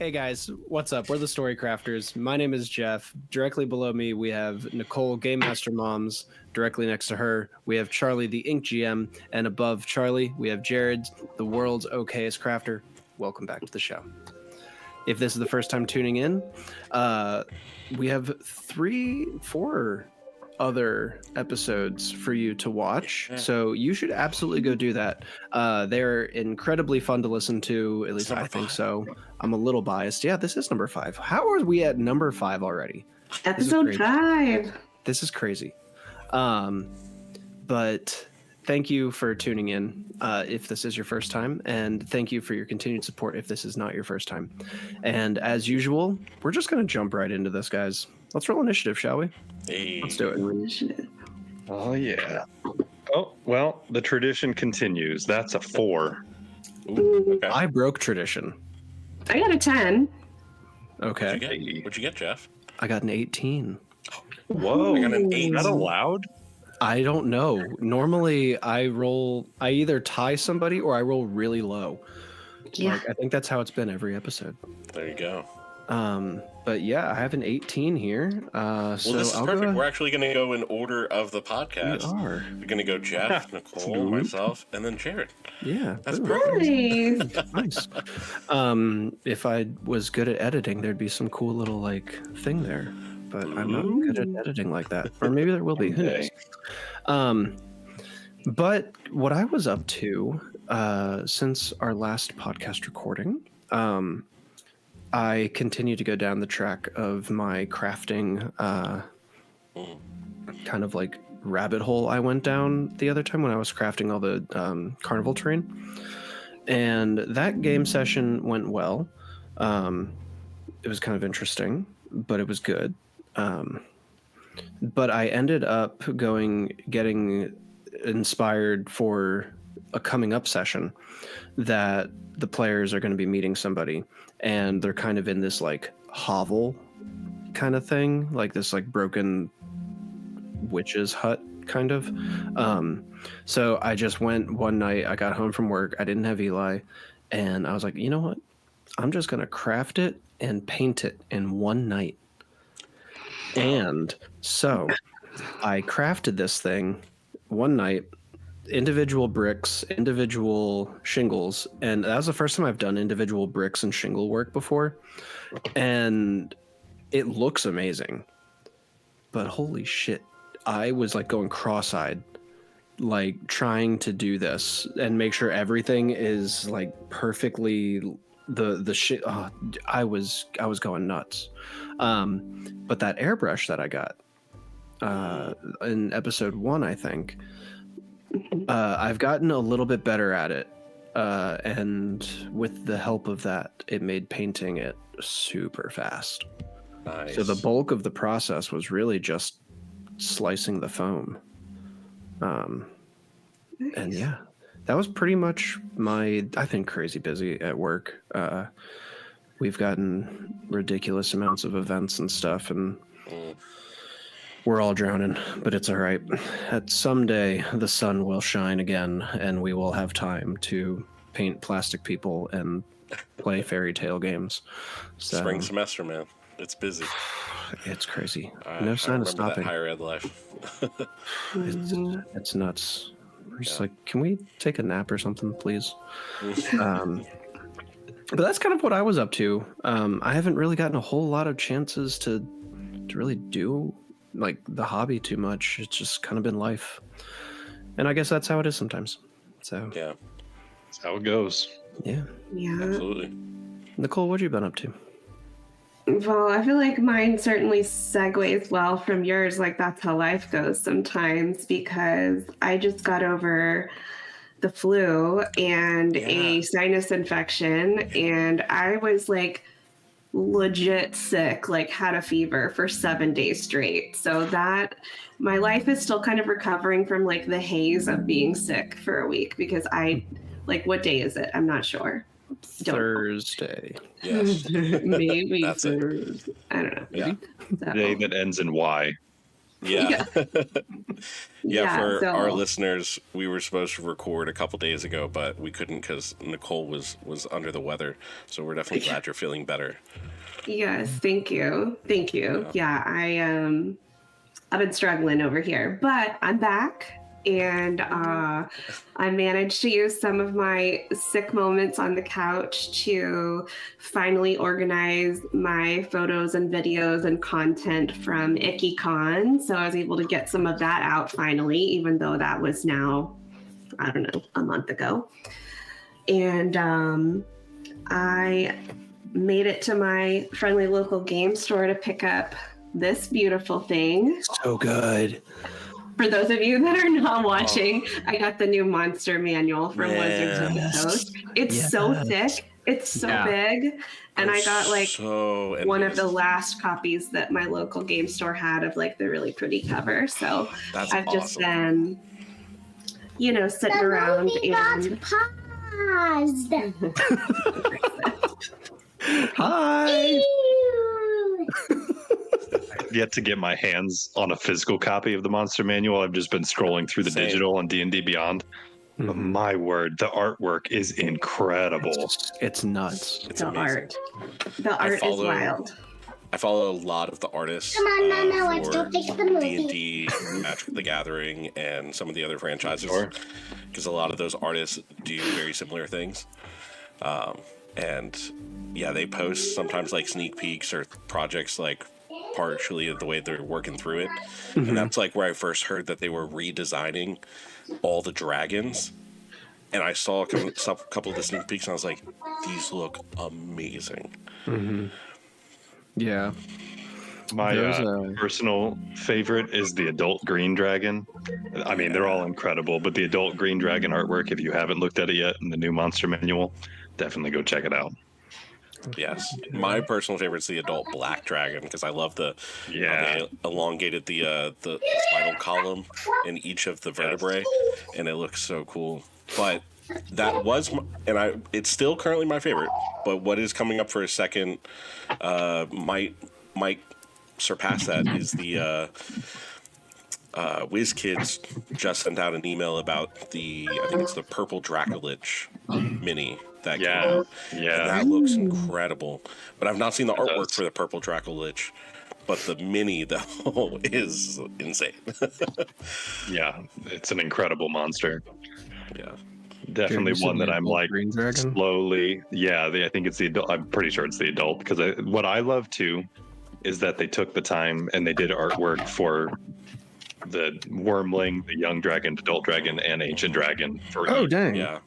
Hey guys, what's up? We're the Story Crafters. My name is Jeff. Directly below me, we have Nicole, Gamemaster Moms. Directly next to her, we have Charlie, the Ink GM. And above Charlie, we have Jared, the world's okayest crafter. Welcome back to the show. If this is the first time tuning in, we have 4 other episodes for you to watch, so you should absolutely go do that. They're incredibly fun to listen to, at least I think so. I'm a little biased. Yeah, this is number 5. How are we at number 5 already? Episode 5. This is crazy. But thank you for tuning in if this is your first time, and thank you for your continued support if this is not your first time. And as usual, we're just going to jump right into this, guys. Let's roll initiative, shall we? Hey. Let's do it. Initiative. Oh, yeah. Oh, well, the tradition continues. That's a 4. Ooh, Okay. I broke tradition. I got a 10. Okay. What'd you get, Jeff? I got an 18. Whoa. I got an 8. Is that allowed? I don't know. Normally, I either tie somebody or I roll really low. Yeah. Like, I think that's how it's been every episode. There you go. But yeah, I have an 18 here. Well, So this is I'll perfect. go. We're actually going to go in order of the podcast. We are. We're going to go Jeff, Nicole, myself, and then Jared. Yeah. That's boom. perfect. Nice. Nice. If I was good at editing, there'd be some cool little like thing there. But I'm not good at editing like that. Or maybe there will be. Who knows? But what I was up to since our last podcast recording, I continue to go down the track of my crafting kind of like rabbit hole I went down the other time when I was crafting all the carnival terrain. And that game session went well. It was kind of interesting, but it was good. But I ended up getting inspired for a coming up session that the players are going to be meeting somebody, and they're kind of in this like hovel kind of thing, like this like broken witch's hut kind of. So I just went one night, I got home from work, I didn't have Eli, and I was like, you know what? I'm just going to craft it and paint it in one night. And so I crafted this thing one night, individual bricks, individual shingles, and that was the first time I've done individual bricks and shingle work before. And it looks amazing. But holy shit, I was like going cross-eyed, like trying to do this and make sure everything is like perfectly the shit. Oh, I was going nuts. But that airbrush that I got in episode 1, I think, I've gotten a little bit better at it. And with the help of that, it made painting it super fast. Nice. So the bulk of the process was really just slicing the foam. And yeah, that was pretty much I think crazy busy at work. We've gotten ridiculous amounts of events and stuff, and we're all drowning, but it's all right. Someday the sun will shine again, and we will have time to paint plastic people and play fairy tale games. So, Spring semester, man. It's busy. it's crazy. I No sign of remember stopping. that higher ed life. It's nuts. We're just like, can we take a nap or something, please? But that's kind of what I was up to. I haven't really gotten a whole lot of chances to really do like the hobby too much. It's just kind of been life, and I guess that's how it is sometimes. So Yeah, That's how it goes. yeah. Yeah. absolutely. Nicole, what have you been up to? Well, I feel like mine certainly segues well from yours. Like, that's how life goes sometimes, because I just got over the flu and a sinus infection, and I was like legit sick, like had a fever for 7 days straight. So that my life is still kind of recovering from like the haze of being sick for a week, because what day is it? I'm not sure. Don't know. Thursday. Yes. Maybe That's it. Thursday. I don't know. Yeah. So, Day that ends in Y. Yeah. Yeah, for so- our listeners, we were supposed to record a couple days ago, but we couldn't because Nicole was under the weather. So we're definitely glad you're feeling better. Yes, thank you. Thank you. Yeah, I've been struggling over here, but I'm back, and I managed to use some of my sick moments on the couch to finally organize my photos and videos and content from IckyCon. So I was able to get some of that out finally, even though that was now, I don't know, a month ago. And I made it to my friendly local game store to pick up this beautiful thing. So good. For those of you that are not watching, I got the new monster manual from Wizards of the Coast. It's so thick. It's so big. And I got like one of the last copies that my local game store had of like the really pretty cover. So I've just been, sitting around and paused. Hi. Yet to get my hands on a physical copy of the Monster Manual. I've just been scrolling through the digital on D&D Beyond. But my word, the artwork is incredible. It's nuts. It's the amazing. The art is wild. I follow a lot of the artists. Come on, Mama, let's go fix the movie. D&D, Magic the Gathering, and some of the other franchises. Because a lot of those artists do very similar things. And yeah, they post sometimes like sneak peeks or projects like partially the way they're working through it. And that's like where I first heard that they were redesigning all the dragons. And I saw a couple of the sneak peeks and I was like, these look amazing. Yeah. My personal favorite is the adult green dragon. I mean, they're all incredible, but the adult green dragon artwork, if you haven't looked at it yet in the new Monster Manual, definitely go check it out. Yes, my personal favorite is the adult black dragon because I love how they elongated the spinal column in each of the vertebrae, and it looks so cool. But that was, it's still currently my favorite. But what is coming up for a second might surpass that is the WizKids just sent out an email about I think it's the Purple Dracolich mini. That came out. And that looks incredible. But I've not seen the artwork for the Purple Dracolich. But the mini, though, is insane. Yeah, it's an incredible monster. Yeah. Definitely one that I'm like Green Dragon? slowly. Yeah, I think it's the adult. I'm pretty sure it's the adult because what I love too is that they took the time and they did artwork for the Wormling, the Young Dragon, Adult Dragon, and Ancient Dragon. Oh, dang. Yeah.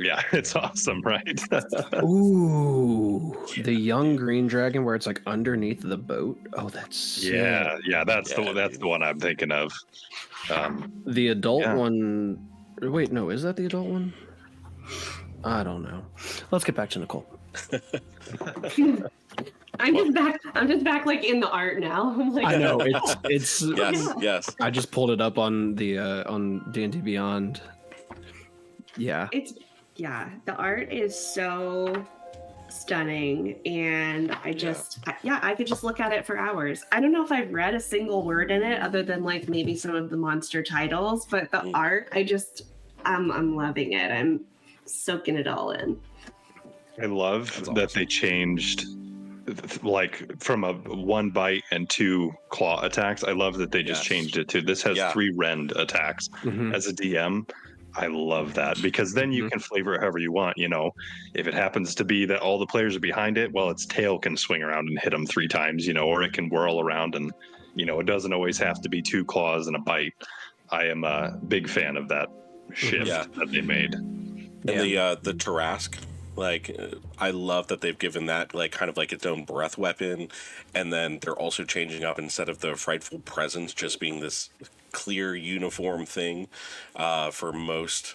Yeah, it's awesome, right? Ooh, the young green dragon where it's like underneath the boat. Oh, that's sick. That's the one I'm thinking of. The adult one. Wait, no, is that the adult one? I don't know. Let's get back to Nicole. I'm just back like in the art now. I'm like, I know it's yes. I just pulled it up on the on D&D Beyond. Yeah. The art is so stunning, and I could just look at it for hours. I don't know if I've read a single word in it other than like maybe some of the monster titles, but the art, I'm loving it. I'm soaking it all in. I love that they changed like from a 1 bite and 2 claw attacks. I love that they just changed it to this has 3 rend attacks. As a DM, I love that because then you can flavor it however you want. If it happens to be that all the players are behind it, well, its tail can swing around and hit them 3 times, or it can whirl around and, it doesn't always have to be 2 claws and a bite. I am a big fan of that shift that they made. And the Tarask, I love that they've given that kind of like its own breath weapon, and then they're also changing up instead of the frightful presence just being this clear uniform thing for most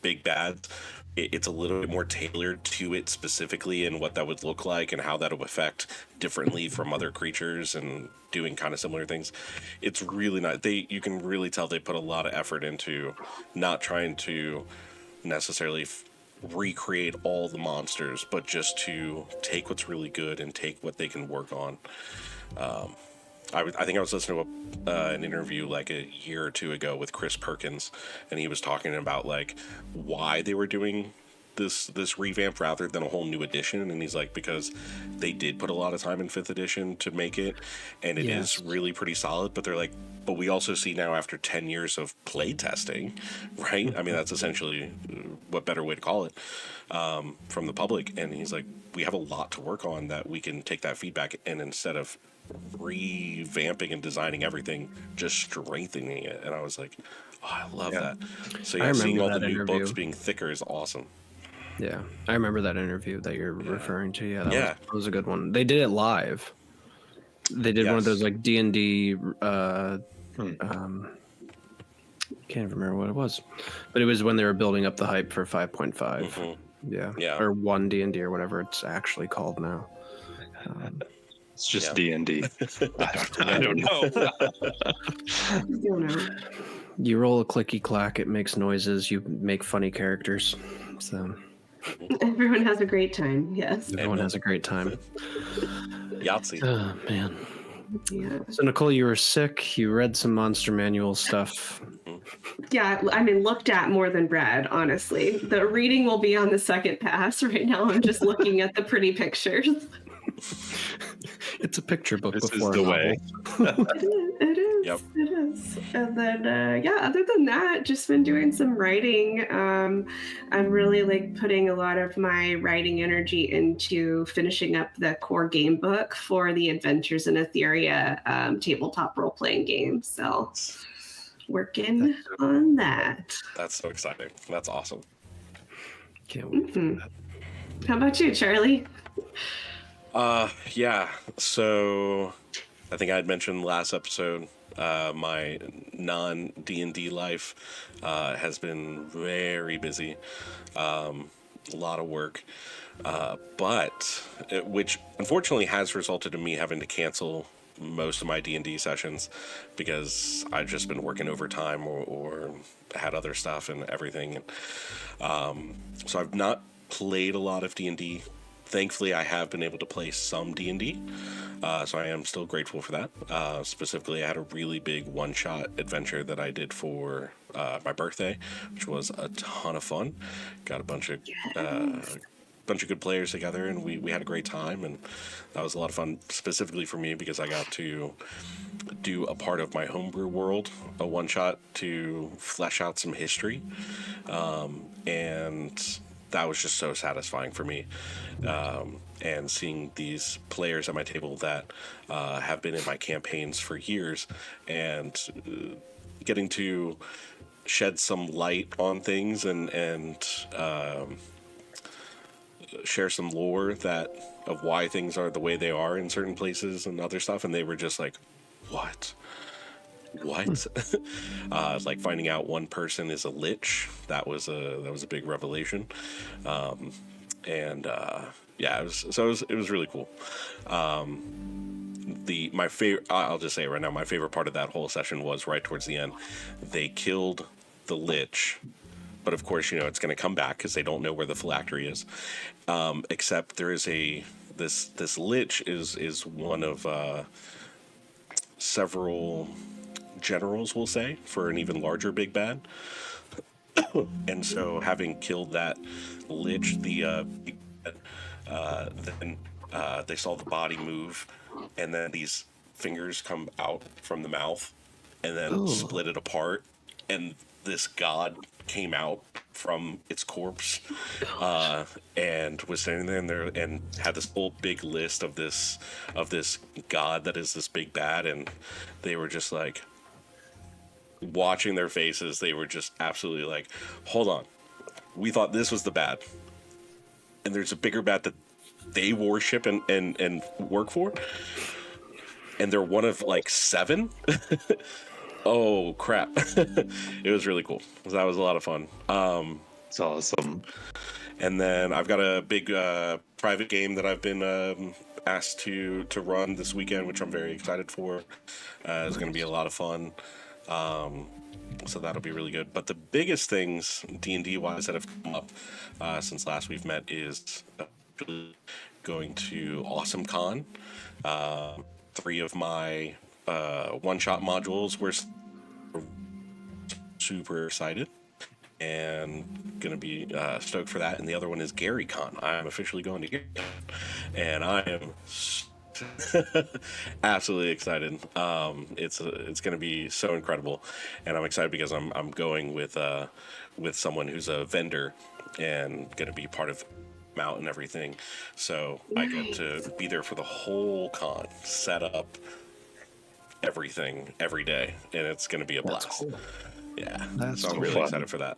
big bads. It's a little bit more tailored to it specifically and what that would look like and how that would affect differently from other creatures and doing kind of similar things. It's really not. You can really tell they put a lot of effort into not trying to necessarily recreate all the monsters, but just to take what's really good and take what they can work on. I think I was listening to an interview like a year or two ago with Chris Perkins, and he was talking about like why they were doing this revamp rather than a whole new edition, and he's like, because they did put a lot of time in 5th edition to make it, and it is really pretty solid, but they're like, but we also see now after 10 years of play testing, right? I mean, that's essentially what better way to call it, from the public. And he's like, we have a lot to work on that we can take that feedback, and instead of revamping and designing everything, just strengthening it. And I was like, oh, I love that. So yeah, seeing all the new books being thicker is awesome. Yeah, I remember that interview that you're referring to. Yeah, that was a good one. They did it live. They did one of those like D&D. Can't remember what it was, but it was when they were building up the hype for 5.5. Yeah, or 1 D&D or whatever it's actually called now. It's just D&D. I don't know. You roll a clicky clack, it makes noises. You make funny characters. So everyone has a great time. Yes, everyone has a great time. Yahtzee. Oh man. Yeah. So Nicole, you were sick. You read some Monster Manual stuff. Yeah, I mean, looked at more than read, honestly. The reading will be on the second pass. Right now, I'm just looking at the pretty pictures. It's a picture book. This before is the way. It is. Yep. It is. And then, other than that, just been doing some writing. I'm really like putting a lot of my writing energy into finishing up the core game book for the Adventures in Etheria tabletop role-playing game. So working on that. That's so exciting. That's awesome. Can't wait for that. How about you, Charlie? Yeah. So I think I had mentioned last episode, my non-D&D life has been very busy. A lot of work. Which unfortunately has resulted in me having to cancel most of my D&D sessions because I've just been working overtime or had other stuff and everything. So I've not played a lot of D&D. Thankfully, I have been able to play some D&D, so I am still grateful for that. Specifically, I had a really big one-shot adventure that I did for my birthday, which was a ton of fun. Got a bunch of good players together, and we had a great time, and that was a lot of fun, specifically for me, because I got to do a part of my homebrew world, a one-shot to flesh out some history, and that was just so satisfying for me. And seeing these players at my table that have been in my campaigns for years, and getting to shed some light on things and share some lore of why things are the way they are in certain places and other stuff, and they were just like, what? Like finding out one person is a lich, that was a big revelation. It was really cool. My favorite, I'll just say it right now, my favorite part of that whole session was right towards the end. They killed the lich, but of course, it's going to come back because they don't know where the phylactery is. Except there is this lich is one of several generals, we'll say, for an even larger big bad. And so, having killed that lich, then they saw the body move, and then these fingers come out from the mouth, and then split it apart, and this god came out from its corpse, and was standing there and had this whole big list of this god that is this big bad, and they were just like, watching their faces, they were just absolutely like, hold on, we thought this was the bad, and there's a bigger bad that they worship and work for, and they're one of like 7. Oh crap. It was really cool. That was a lot of fun. It's awesome. And then I've got a big private game that I've been asked to run this weekend, which I'm very excited for. It's going to be a lot of fun. So that'll be really good. But the biggest things D&D wise that have come up since last we've met is going to AwesomeCon. 3 of my one-shot modules. We're super excited and gonna be stoked for that. And the other one is GaryCon. I'm officially going to GaryCon, and I am absolutely excited. It's going to be so incredible, and I'm excited because I'm going with someone who's a vendor and going to be part of out and everything. So nice. I get to be there for the whole con, set up everything every day, and it's going to be a blast. Cool. Yeah, so I'm really excited for that.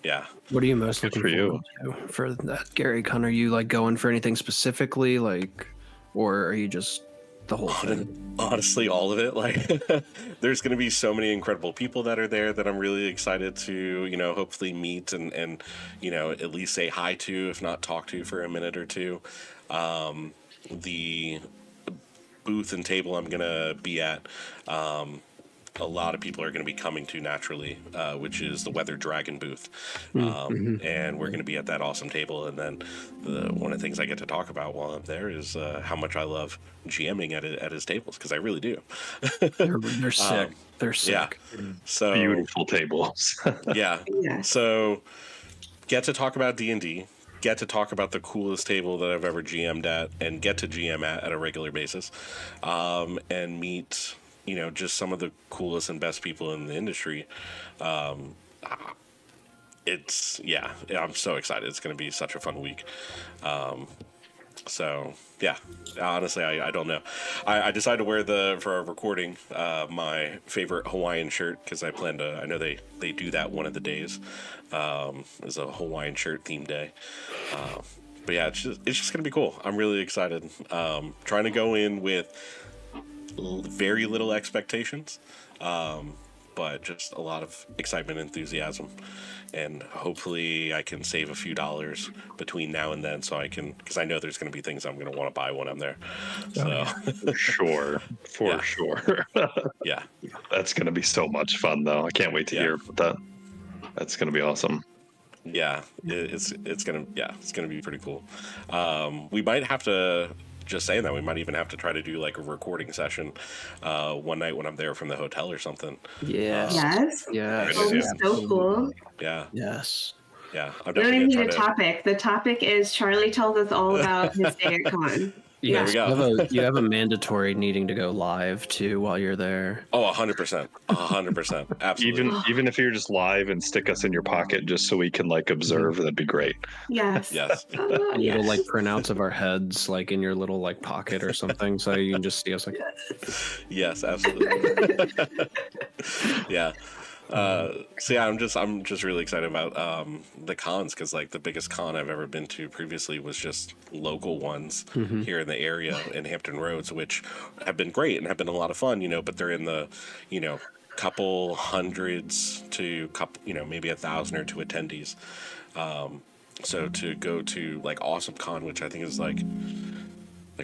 Yeah. What are you most looking forward to for that GaryCon? Are you like going for anything specifically, like? Or are you just the whole thing? Honestly, all of it. Like, there's going to be so many incredible people that are there that I'm really excited to, hopefully meet and at least say hi to, if not talk to for a minute or two. The booth and table I'm going to be at, a lot of people are going to be coming to naturally, which is the Weather Dragon booth. And we're going to be at that awesome table. And then one of the things I get to talk about while I'm there is how much I love GMing at his tables, because I really do. They're sick. They're sick. Yeah. So beautiful tables. Yeah. So get to talk about D&D. Get to talk about the coolest table that I've ever GM'd at, and get to GM at a regular basis, and meet just some of the coolest and best people in the industry. I'm so excited. It's going to be such a fun week. So yeah, honestly, I don't know. I decided to wear for our recording, my favorite Hawaiian shirt, because I know they do that one of the days, as a Hawaiian shirt theme day. But yeah, it's just going to be cool. I'm really excited. Trying to go in with very little expectations, but just a lot of excitement and enthusiasm, and hopefully I can save a few dollars between now and then, so because I know there's going to be things I'm going to want to buy when I'm there. So for sure. Yeah, that's going to be so much fun though. I can't wait to hear about that. That's going to be awesome. Yeah, it's gonna be pretty cool. We might have to. Just saying that, we might even have to try to do like a recording session one night when I'm there from the hotel or something. Yes. Yeah. That would be so cool. Yeah. Yes. Yeah. We don't even need a topic. The topic is Charlie tells us all about his day at con. Yeah, you have a mandatory needing to go live too while you're there. Oh, 100%. 100%. Absolutely. Even if you're just live and stick us in your pocket just so we can like observe, that'd be great. Yes. Yes. Little like printouts of our heads like in your little like pocket or something, so you can just see us like. Yes, absolutely. Yeah. So yeah, I'm just really excited about the cons, because like the biggest con I've ever been to previously was just local ones here in the area in Hampton Roads, which have been great and have been a lot of fun, but they're in the couple hundreds to maybe 1,000 or 2 attendees. So to go to like AwesomeCon, which I think is like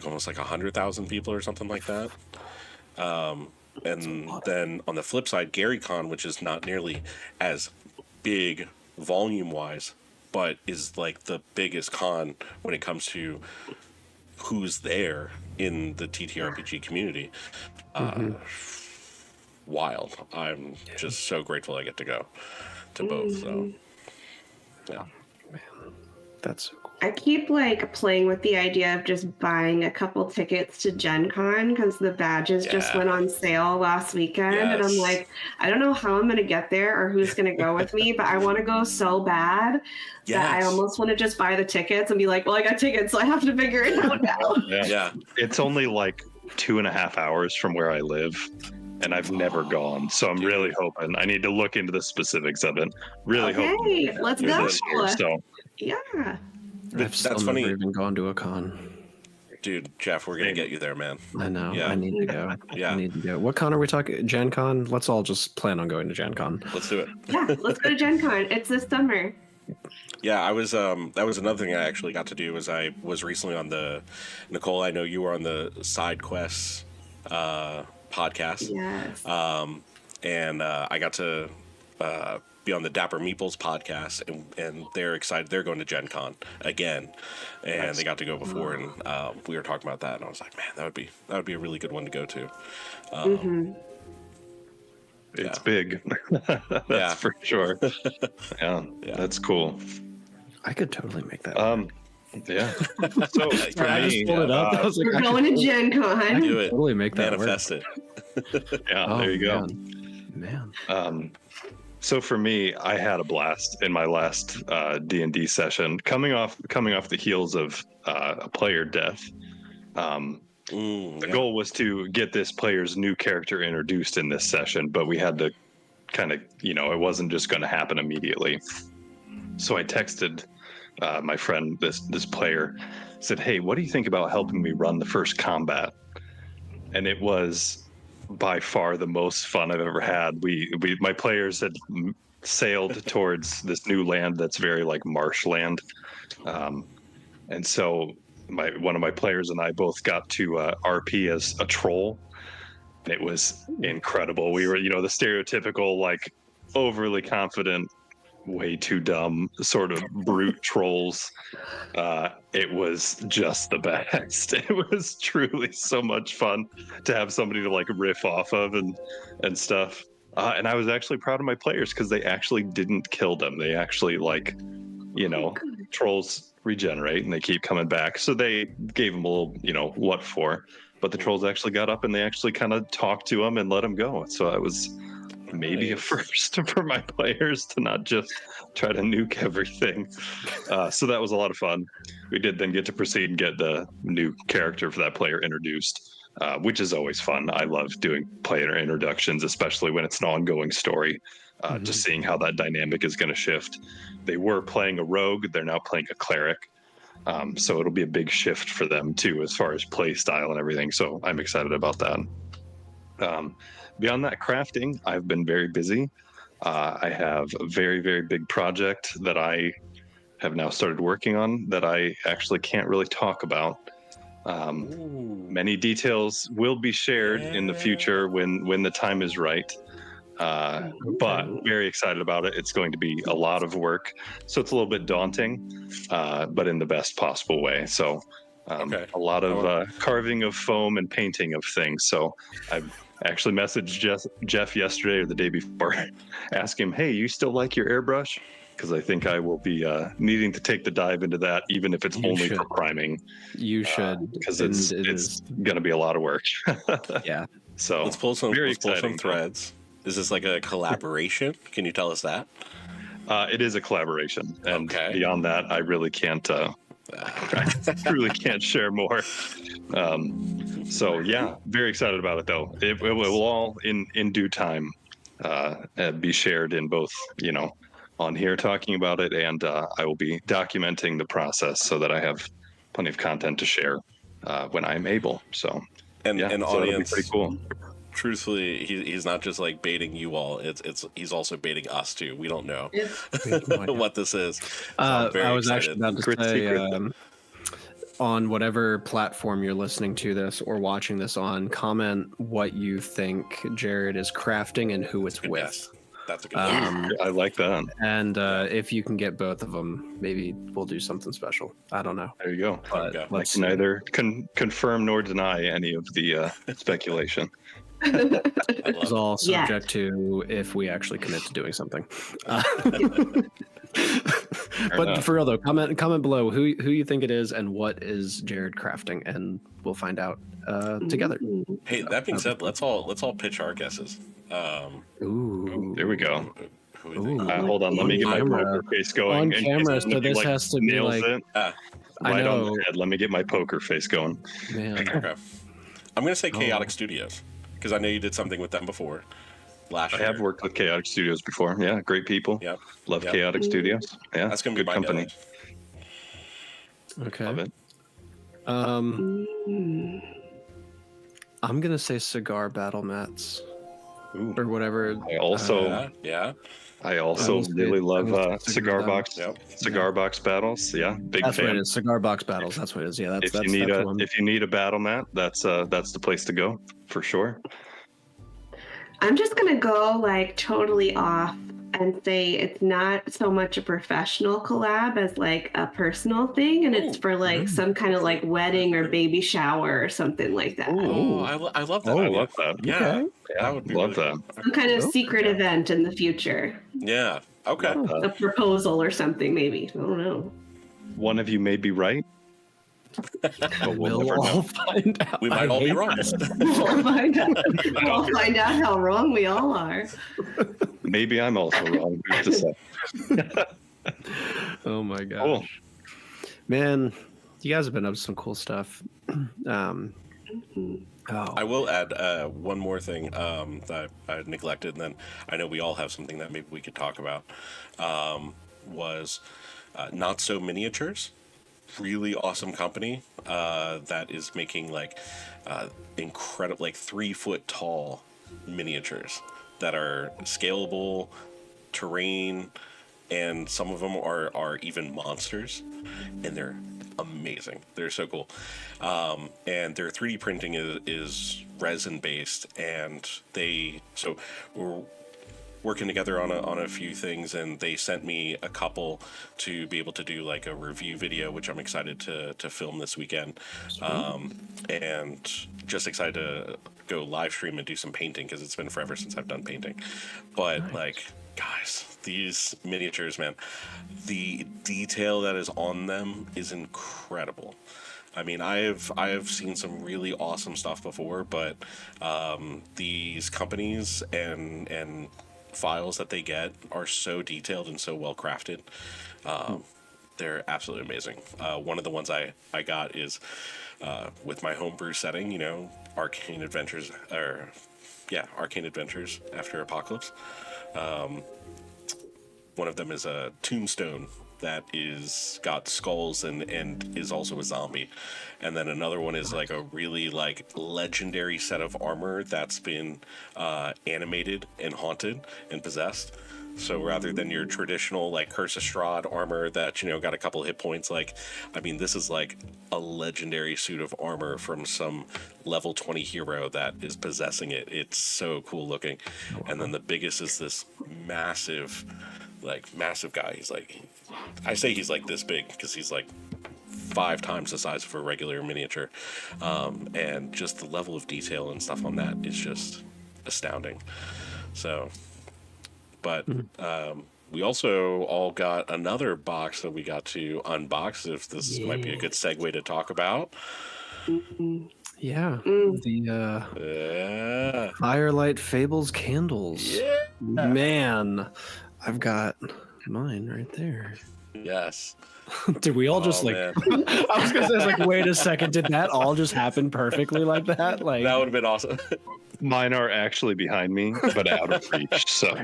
almost like 100,000 people or something like that. And then on the flip side, GaryCon, which is not nearly as big volume-wise, but is like the biggest con when it comes to who's there in the TTRPG community. Wild. I'm just so grateful I get to go to both. So, yeah. Man, that's so cool. I keep like playing with the idea of just buying a couple tickets to Gen Con, because the badges just went on sale last weekend. And I'm like, I don't know how I'm going to get there or who's going to go with me, but I want to go so bad that I almost want to just buy the tickets and be like, well, I got tickets, so I have to figure it out now. Yeah. It's only like 2.5 hours from where I live, and I've never gone. So I'm really hoping. I need to look into the specifics of it. Really hoping. Let's go. This year, so. Yeah. I've still funny. never even gone to a con. Dude, Jeff, we're gonna get you there, man. I know. Yeah. I need to go. Yeah. I need to go. What con are we talking? Gen Con? Let's all just plan on going to Gen Con. Let's do it. Yeah, let's go to Gen Con. It's this summer. Yeah, I was. That was another thing I actually got to do. Was I was recently on the Nicole. I know you were on the SideQuests podcast. Yes. And I got to be on the Dapper Meeples podcast, and they're excited. They're going to Gen Con again, and they got to go before, and we were talking about that, and I was like, man, that would be a really good one to go to. It's big. That's for sure. Yeah, that's cool. I could totally make that. Yeah. So for I just me, pulled it up. I was like, We're going to Gen Con. Do it. Totally make that Manifest work. it. yeah, there you go. Man. So for me, I had a blast in my last D&D session, coming off the heels of a player death. The goal was to get this player's new character introduced in this session, but we had to kind of, it wasn't just going to happen immediately. So I texted my friend, this player, said, "Hey, what do you think about helping me run the first combat?" And it was by far the most fun I've ever had. My players had sailed towards this new land that's very like marshland, and so one of my players and I both got to RP as a troll. It was incredible. We were, the stereotypical like overly confident, way too dumb sort of brute trolls. It was just the best. It was truly so much fun to have somebody to like riff off of and stuff. And I was actually proud of my players because they actually didn't kill them. They actually trolls regenerate and they keep coming back. So they gave them a little, what for. But the trolls actually got up and they actually kind of talked to them and let them go. So it was maybe a first for my players to not just try to nuke everything. So that was a lot of fun. We did then get to proceed and get the new character for that player introduced, which is always fun. I love doing player introductions, especially when it's an ongoing story, just seeing how that dynamic is going to shift. They were playing a rogue. They're now playing a cleric. So it'll be a big shift for them too, as far as play style and everything. So I'm excited about that. Beyond that, crafting, I've been very busy. I have a very, very big project that I have now started working on that I actually can't really talk about. Many details will be shared in the future when the time is right. But very excited about it. It's going to be a lot of work. So it's a little bit daunting, but in the best possible way. So a lot of carving of foam and painting of things. So I've actually messaged Jeff yesterday or the day before, ask him, "Hey, you still like your airbrush?" Because I think I will be needing to take the dive into that, even if it's only for priming. You should, because it's going to be a lot of work. Yeah. So let's pull some exciting threads. Is this like a collaboration? Can you tell us that? It is a collaboration, and beyond that, I really can't. I truly can't share more. So yeah, very excited about it though. It will all in due time be shared in both, on here talking about it, and I will be documenting the process so that I have plenty of content to share when I'm able. So and so audience, it'll be pretty cool. Truthfully, he's not just like baiting you all. He's also baiting us too. We don't know what this is. So I was excited. actually about to say, on whatever platform you're listening to this or watching this on, comment what you think Jared is crafting and who it's with. Yes. That's a good one. I like that. And if you can get both of them, maybe we'll do something special. I don't know. There you go. But I can neither confirm nor deny any of the speculation. It's all subject to if we actually commit to doing something. But for real though, comment below who you think it is and what is Jared crafting, and we'll find out together. Hey, that being said, let's all pitch our guesses. Ooh, there we go. Who Hold on, let me get my poker face going. On camera, so this has to be like. Right on the head. Let me get my poker face going. Man. Okay. I'm gonna say Chaotic Studios, because I know you did something with them before. Last year. I have worked with Chaotic Studios before. Yeah, great people. Yep. Love Chaotic Studios. Yeah, that's gonna be good company. Okay. Love it. I'm gonna say Cigar Battle Mats. Ooh. Or whatever. I also really love cigar box battles. Yeah, big that's fan. What it is. Cigar box battles. That's what it is. Yeah, that's if you need a battle mat, that's the place to go for sure. I'm just gonna go like totally off and say it's not so much a professional collab as like a personal thing, and it's for like some kind of like wedding or baby shower or something like that. Oh, I love that. I idea. love that. Yeah, Okay. that would be Love really that. Some kind of secret event in the future. Yeah. Okay. A proposal or something, maybe. I don't know. One of you may be right, but we'll never all know. find out. We might all be wrong. We'll find out how wrong we all are. Maybe I'm also wrong. Who's to say? Oh my gosh. Cool. Man, you guys have been up to some cool stuff. I will add one more thing that I neglected, and then I know we all have something that maybe we could talk about. Was NotSoMiniatures. Really awesome company that is making like incredible, like 3-foot tall miniatures that are scalable, terrain, and some of them are even monsters, and they're amazing. They're so cool. And their 3D printing is resin based, and we're working together on a few things, and they sent me a couple to be able to do like a review video, which I'm excited to film this weekend. And just excited to go live stream and do some painting, because it's been forever since I've done painting. But like, guys, these miniatures, man, the detail that is on them is incredible. I mean, I have seen some really awesome stuff before, but these companies and files that they get are so detailed and so well crafted. They're absolutely amazing. One of the ones I got is with my homebrew setting, Arcane Adventures After Apocalypse. One of them is a tombstone that is got skulls and is also a zombie, and then another one is like a really like legendary set of armor that's been animated and haunted and possessed. So rather than your traditional like Curse of Strahd armor that got a couple hit points, like I mean this is like a legendary suit of armor from some level 20 hero that is possessing it. It's so cool looking. And then the biggest is this massive guy. He's like, I say he's like this big because he's like 5 times the size of a regular miniature, and just the level of detail and stuff on that is just astounding. So, but we also all got another box that we got to unbox. If this might be a good segue to talk about. Yeah, the Firelight Fables candles. Yeah. Man, I've got mine right there. Yes. Did we all just man. I was gonna say, like, wait a second, did that all just happen perfectly like that? Like, that would have been awesome. Mine are actually behind me, but out of reach. So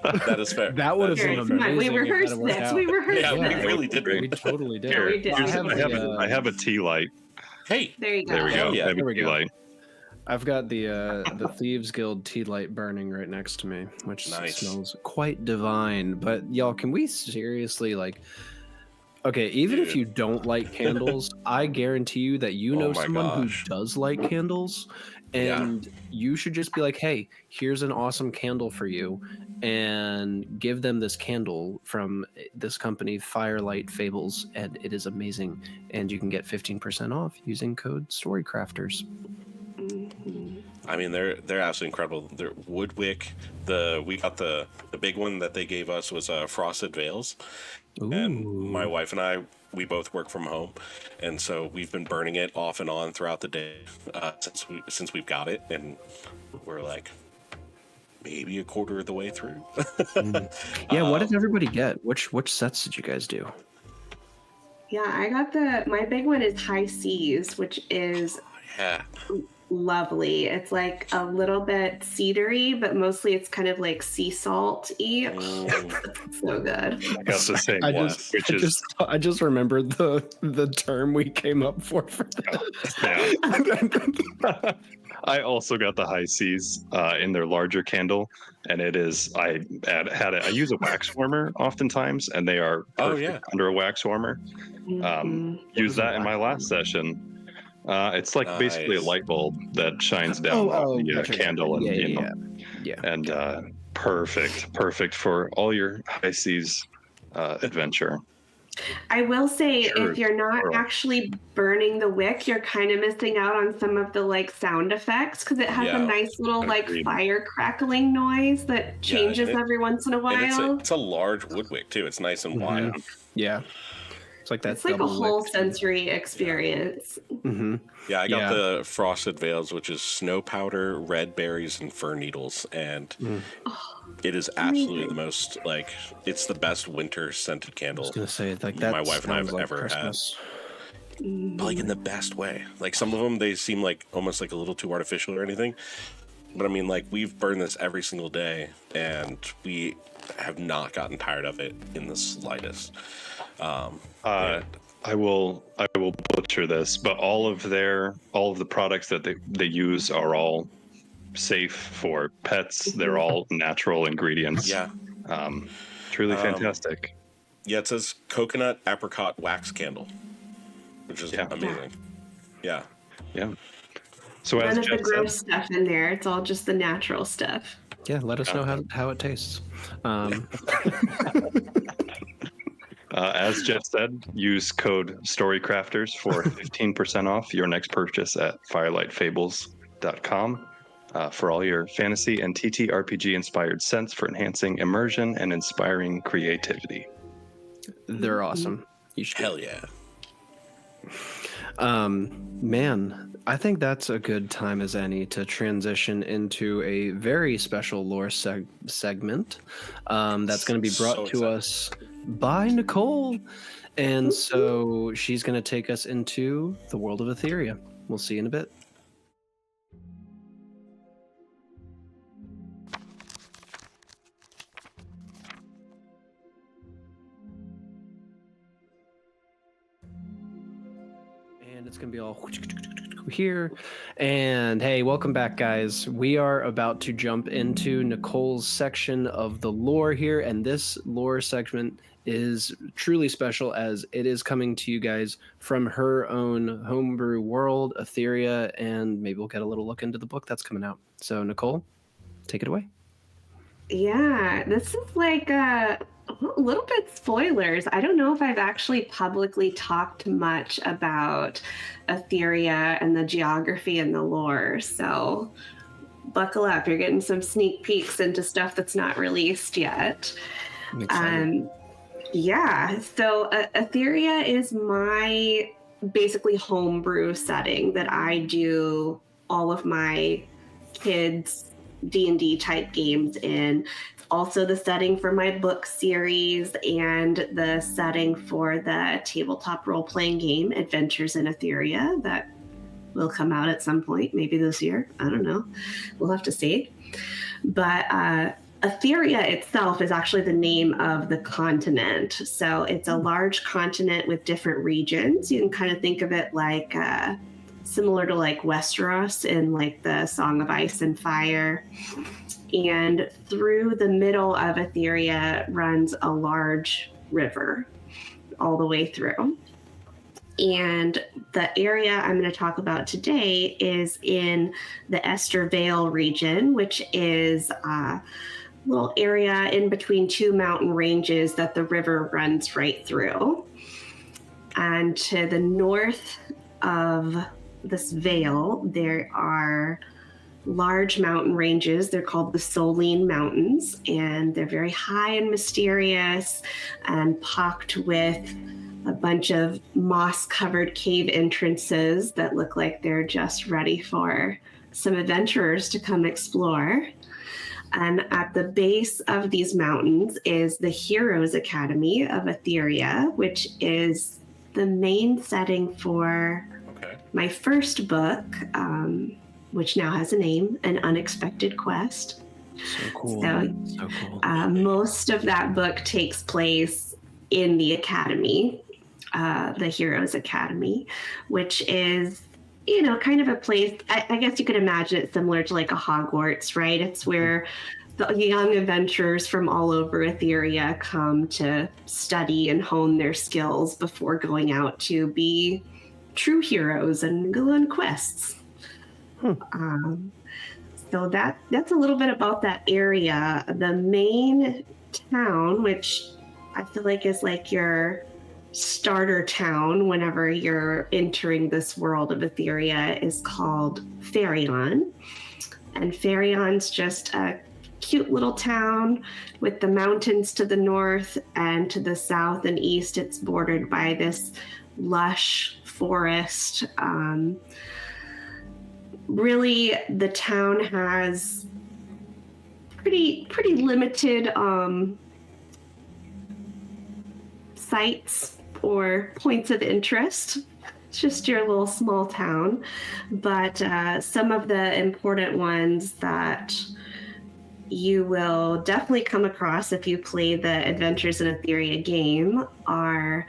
that is fair. That would have been amazing. We rehearsed this. We really did. We totally did. Yeah, we did. I have a tea light. Hey, there you go. There we go. Yeah. There we go. Light. I've got the Thieves Guild tea light burning right next to me, which smells quite divine. But y'all, can we seriously okay, even if you don't like candles, I guarantee you that someone who does like candles, and you should just be like, hey, here's an awesome candle for you, and give them this candle from this company, Firelight Fables, and it is amazing. And you can get 15% off using code StoryCrafters. I mean, they're absolutely incredible. They're Woodwick. We got the big one that they gave us was Frosted Veils. Ooh. And my wife and I, we both work from home, and so we've been burning it off and on throughout the day since we've got it, and we're like maybe a quarter of the way through. Yeah, what did everybody get? Which sets did you guys do? Yeah, I got my big one is High Seas, which is lovely. It's like a little bit cedary, but mostly it's kind of like sea salt-y. So good. I got the same I just remembered the term we came up for that. Yeah. I also got the High Seas in their larger candle, and it is I use a wax warmer oftentimes, and they are perfect under a wax warmer. Use that in my last session. It's like basically a light bulb that shines down off the candle, and Perfect for all your high seas adventure. I will say, Sure. if you're not actually burning the wick, you're kind of missing out on some of the like sound effects, because it has a nice little like fire crackling noise that changes every once in a while. It's a large wood wick too. It's nice and wide. Yeah. It's like that. It's like a whole sensory experience. Yeah, I got the Frosted Veils, which is snow powder, red berries, and fir needles, and it is absolutely the most it's the best winter scented candle. I was gonna say like that. My wife and I have ever had. But like in the best way. Like some of them, they seem like almost like a little too artificial or anything. But I mean, like we've burned this every single day, and we have not gotten tired of it in the slightest. I will butcher this, but all of the products that they use are all safe for pets. They're all natural ingredients. Yeah. Truly fantastic. Yeah, it says coconut apricot wax candle, which is amazing. Yeah. So none as of Jeff the gross stuff in there. It's all just the natural stuff. Yeah, let us know how it tastes. As Jeff said, use code StoryCrafters for 15% off your next purchase at firelightfables.com for all your fantasy and TTRPG inspired scents for enhancing immersion and inspiring creativity. They're awesome. You should. Hell yeah. Man, I think that's a good time as any to transition into a very special lore segment that's going to be brought to us by Nicole. And so she's going to take us into the world of Etheria. We'll see you in a bit. And it's going to be all here. And hey, welcome back, guys. We are about to jump into Nicole's section of the lore here. And this lore segment is truly special as it is coming to you guys from her own homebrew world, Etheria. And maybe we'll get a little look into the book that's coming out. So, Nicole, take it away. Yeah, this is like a little bit spoilers. I don't know if I've actually publicly talked much about Etheria and the geography and the lore. So buckle up. You're getting some sneak peeks into stuff that's not released yet. Yeah, so Etheria is my basically homebrew setting that I do all of my kids' D&D type games in. It's also the setting for my book series and the setting for the tabletop role-playing game Adventures in Etheria that will come out at some point, maybe this year. I don't know. We'll have to see. But Etheria itself is actually the name of the continent. So it's a large continent with different regions. You can kind of think of it like similar to like Westeros in like the Song of Ice and Fire. And through the middle of Etheria runs a large river all the way through. And the area I'm going to talk about today is in the Ester Vale region, which is a little area in between two mountain ranges that the river runs right through. And to the north of this vale, there are large mountain ranges. They're called the Solene Mountains, and they're very high and mysterious and pocked with a bunch of moss-covered cave entrances that look like they're just ready for some adventurers to come explore. And at the base of these mountains is the Heroes Academy of Etheria, which is the main setting for my first book, which now has a name, An Unexpected Quest. So cool. So cool. Most of that book takes place in the academy, the Heroes Academy, which is, you know, kind of a place, I guess you could imagine it similar to like a Hogwarts, right? It's where the young adventurers from all over Etheria come to study and hone their skills before going out to be true heroes and go on quests. so that's a little bit about that area. The main town, which I feel like is like your starter town whenever you're entering this world of Etheria, is called Ferion. And Ferion's just a cute little town with the mountains to the north, and to the south and east it's bordered by this lush forest. Really, the town has pretty limited sites or points of interest. It's just your little small town, but some of the important ones that you will definitely come across if you play the Adventures in Etheria game are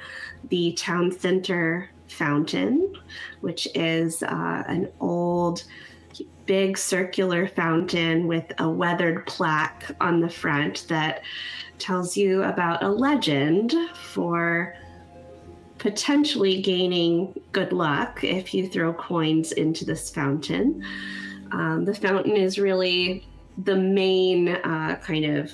the town center fountain, which is an old big circular fountain with a weathered plaque on the front that tells you about a legend for potentially gaining good luck if you throw coins into this fountain. The fountain is really the main kind of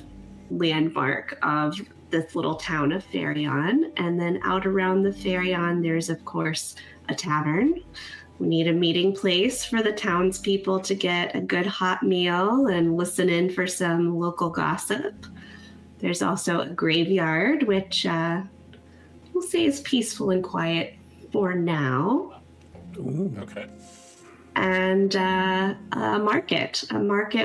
landmark of this little town of Ferion. And then out around the Ferion, there's of course a tavern. We need a meeting place for the townspeople to get a good hot meal and listen in for some local gossip. There's also a graveyard, which we'll say is peaceful and quiet for now. Ooh. Okay. And a market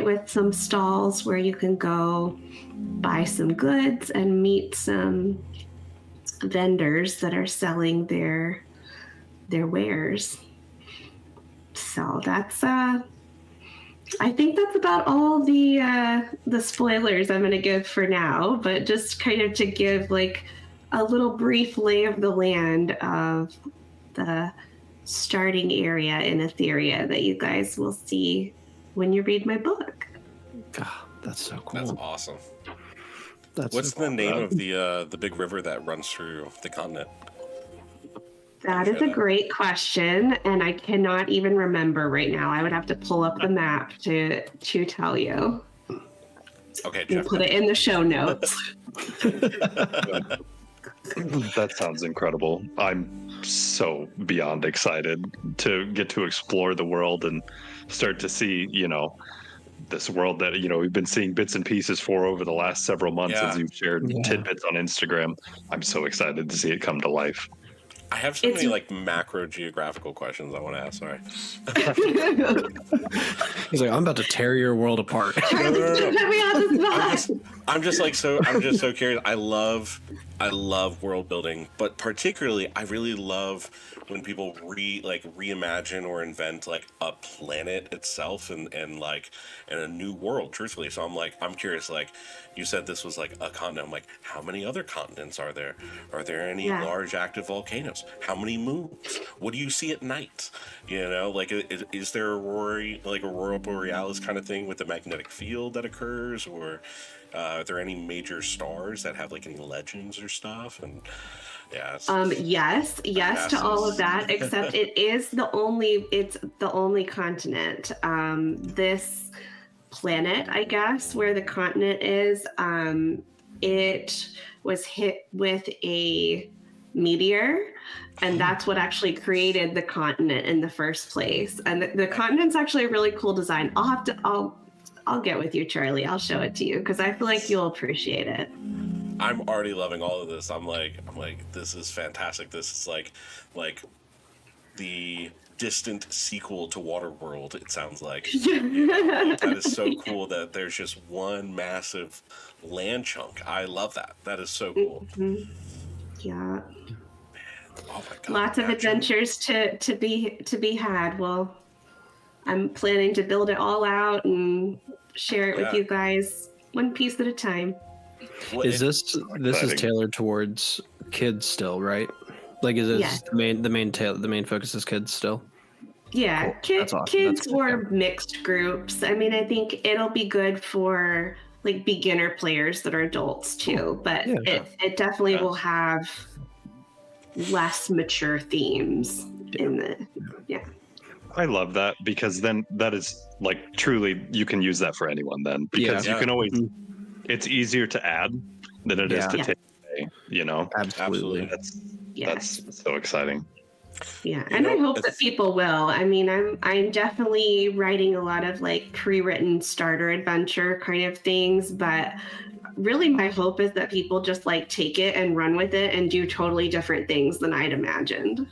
with some stalls where you can go buy some goods and meet some vendors that are selling their wares. So that's I think that's about all the spoilers I'm going to give for now, but just kind of to give like a little brief lay of the land of the starting area in Etheria that you guys will see when you read my book. God, that's so cool. That's awesome. What's the name of the big river that runs through the continent? That is a great question, and I cannot even remember right now. I would have to pull up the map to tell you. Okay, We'll Jeff. put it in the show notes. That sounds incredible. I'm so beyond excited to get to explore the world and start to see, this world that, we've been seeing bits and pieces for over the last several months as you've shared tidbits on Instagram. I'm so excited to see it come to life. I have so many macro geographical questions I want to ask. Sorry. He's like, I'm about to tear your world apart. I'm just so curious. I love world building, but particularly I really love when people reimagine or invent like a planet itself and a new world, truthfully. So I'm curious, like you said this was like a continent. I'm like, how many other continents are there? Are there any large active volcanoes? How many moons? What do you see at night? Is there aurora borealis kind of thing with the magnetic field that occurs, or are there any major stars that have like any legends or stuff? And yes to all of that, except it's the only continent. This planet, I guess, where the continent is, it was hit with a meteor, and that's what actually created the continent in the first place. And the continent's actually a really cool design. I'll get with you, Charlie. I'll show it to you because I feel like you'll appreciate it. I'm already loving all of this. I'm like, this is fantastic. This is like the distant sequel to Waterworld, it sounds like. That is so cool that there's just one massive land chunk. I love that. That is so cool. Mm-hmm. Yeah. Man. Oh my God. Lots of adventures to be had. Well, I'm planning to build it all out and share it with you guys one piece at a time. Is this is tailored towards kids still, right? Like, is this the main focus is kids still? Yeah, cool. Awesome. Kids or mixed groups. I mean, I think it'll be good for like beginner players that are adults too, but it definitely will have less mature themes in the I love that, because then that is like truly you can use that for anyone then, because you can always it's easier to add than it is to take away, you know. Absolutely. That's so exciting. Yeah, and I hope that people will. I mean, I'm definitely writing a lot of like pre-written starter adventure kind of things, but really my hope is that people just like take it and run with it and do totally different things than I'd imagined.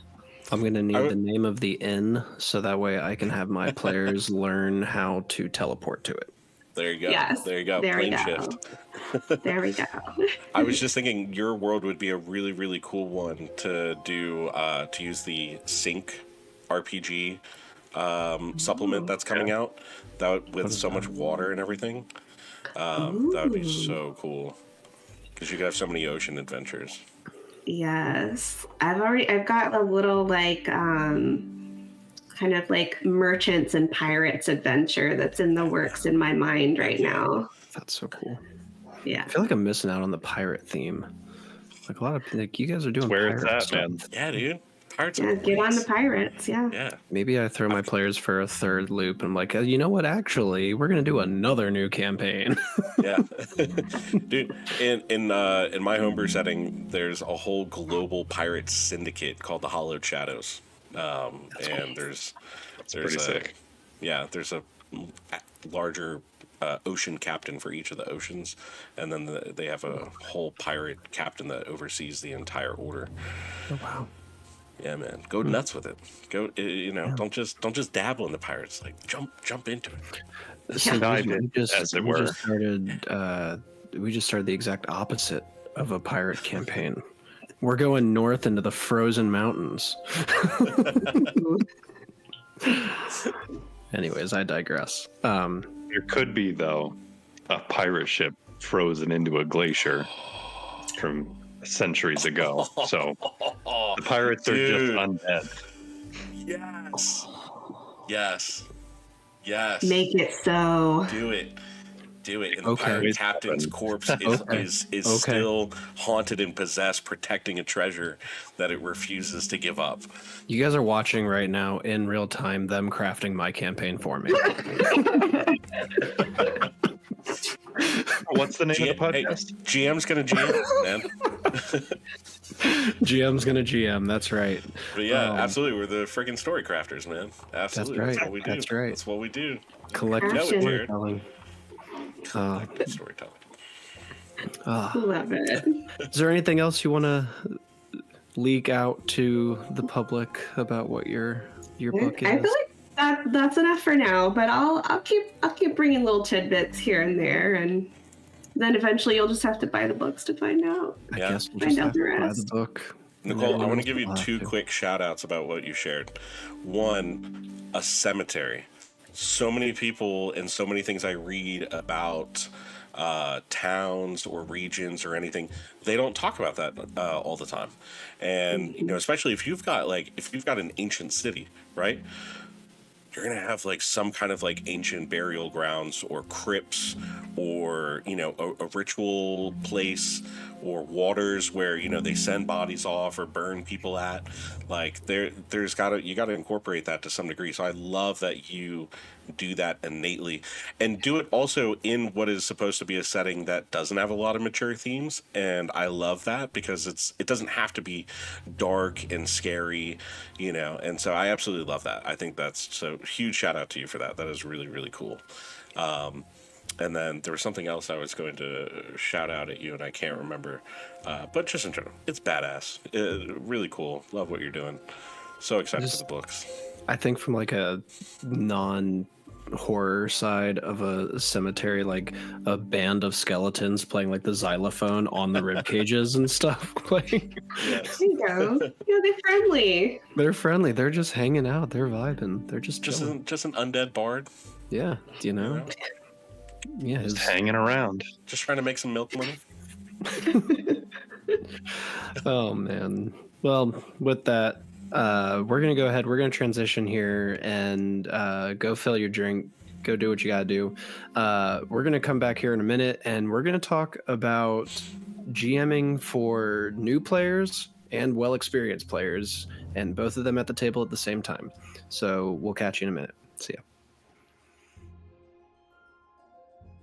I'm going to need the name of the inn so that way I can have my players learn how to teleport to it. There you go. Yes, there you go. There Plane we go. shift. There we go. I was just thinking your world would be a really, really cool one to do, to use the Sync RPG supplement that's coming out with so much water and everything. That would be so cool, because you could have so many ocean adventures. Yes, I've got a little like kind of like merchants and pirates adventure that's in the works in my mind right now. That's so cool. Yeah, I feel like I'm missing out on the pirate theme. Like a lot of like you guys are doing. Where pirate it's at, stuff. man. Yeah, dude. Pirates yeah, get on the pirates. Yeah. Yeah. Maybe I throw my players for a third loop and I'm like, you know what? Actually, we're gonna do another new campaign. Yeah. Dude, in my homebrew setting, there's a whole global pirate syndicate called the Hollowed Shadows. And there's pretty sick. Yeah, there's a larger ocean captain for each of the oceans, and then they have a whole pirate captain that oversees the entire order. Oh wow. Yeah, man, go nuts with it. Go, don't just dabble in the pirates. Like jump into it. So Dive we in, just, as it we were. just started. We just started the exact opposite of a pirate campaign. We're going north into the frozen mountains. Anyways, I digress. There could be, though, a pirate ship frozen into a glacier from centuries ago. So the pirates are just undead. Yes. Make it so. Do it. And the Okay. pirate captain's corpse is still haunted and possessed, protecting a treasure that it refuses to give up. You guys are watching right now in real time them crafting my campaign for me. What's the name of the podcast? Hey, GM's gonna GM, man. GM's gonna GM. That's right. But yeah, absolutely, we're the freaking story crafters, man. Absolutely, That's right. what we do. That's right. That's what we do. Collective Yeah, we do. storytelling. Storytelling. Love it. Is there anything else you want to leak out to the public about what your book is? I feel like that's enough for now, but I'll keep bringing little tidbits here and there, and then eventually you'll just have to buy the books to find out. I Yeah. guess we'll Find just out have the to buy rest. the book. Nicole, I want to give you We'll have two to. quick shout outs about what you shared. One, a cemetery. So many people and so many things I read about towns or regions or anything, they don't talk about that all the time. And especially if you've got an ancient city, right? You're gonna have like some kind of like ancient burial grounds or crypts or a ritual place or waters where they send bodies off or burn people at. Like you gotta incorporate that to some degree. So I love that you do that innately and do it also in what is supposed to be a setting that doesn't have a lot of mature themes. And I love that because it doesn't have to be dark and scary, and so I absolutely love that. I think that's so huge shout out to you for that. That is really, really cool. And then there was something else I was going to shout out at you and I can't remember, but just in general, it's badass. Really cool. Love what you're doing. So excited for the books. I think from like a non-horror side of a cemetery, like a band of skeletons playing like the xylophone on the rib cages and stuff. Like, Yes. There you go. They're friendly. they're friendly. They're just hanging out. They're vibing. They're just Just chilling. an undead bard. Yeah, Yeah, Just hanging around. Just trying to make some milk money. Oh man. Well, with that, we're gonna go ahead. We're gonna transition here and go fill your drink. Go do what you gotta do. We're gonna come back here in a minute, and we're gonna talk about GMing for new players and well-experienced players, and both of them at the table at the same time. So we'll catch you in a minute. See ya.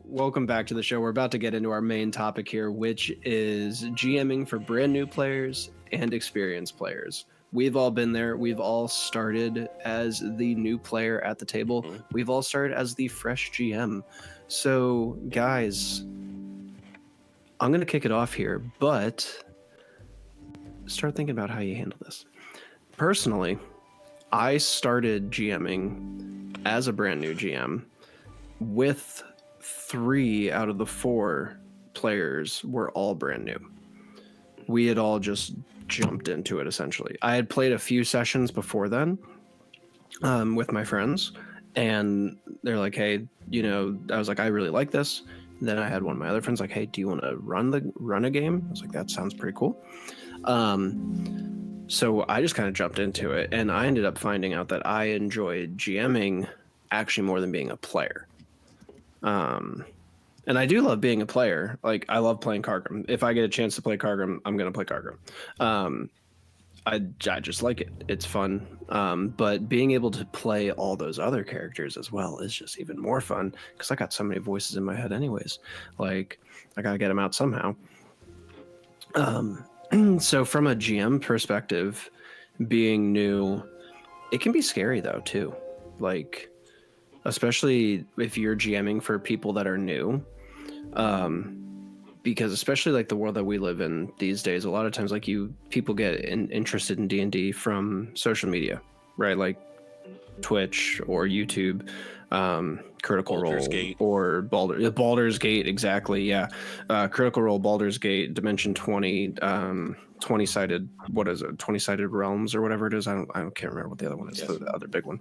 Welcome back to the show. We're about to get into our main topic here, which is GMing for brand new players and experienced players. We've all been there. We've all started as the new player at the table. We've all started as the fresh GM. So, guys, I'm going to kick it off here, but start thinking about how you handle this. Personally, I started GMing as a brand new GM with 3 out of the 4 players were all brand new. We had all just jumped into it, essentially. I had played a few sessions before then with my friends, and they're like, hey, I was like, I really like this. Then I had one of my other friends like, hey, do you want to run a game? I was like, that sounds pretty cool. So I just kind of jumped into it, and I ended up finding out that I enjoyed GMing actually more than being a player. And I do love being a player. Like, I love playing Kargrim. If I get a chance to play Kargrim, I'm going to play Kargrim. I just like it. It's fun. But being able to play all those other characters as well is just even more fun, because I got so many voices in my head anyways. Like, I got to get them out somehow. So from a GM perspective, being new, it can be scary though too. Like, especially if you're GMing for people that are new, because especially like the world that we live in these days, a lot of times like people get interested in D&D from social media, right? Like Twitch or YouTube, Critical Baldur's Role Gate. or Baldur's Gate, exactly, yeah. Critical Role, Baldur's Gate, Dimension 20, 20-sided, what is it? 20-sided Realms or whatever it is. I can't remember what the other one is. Yes. The other big one.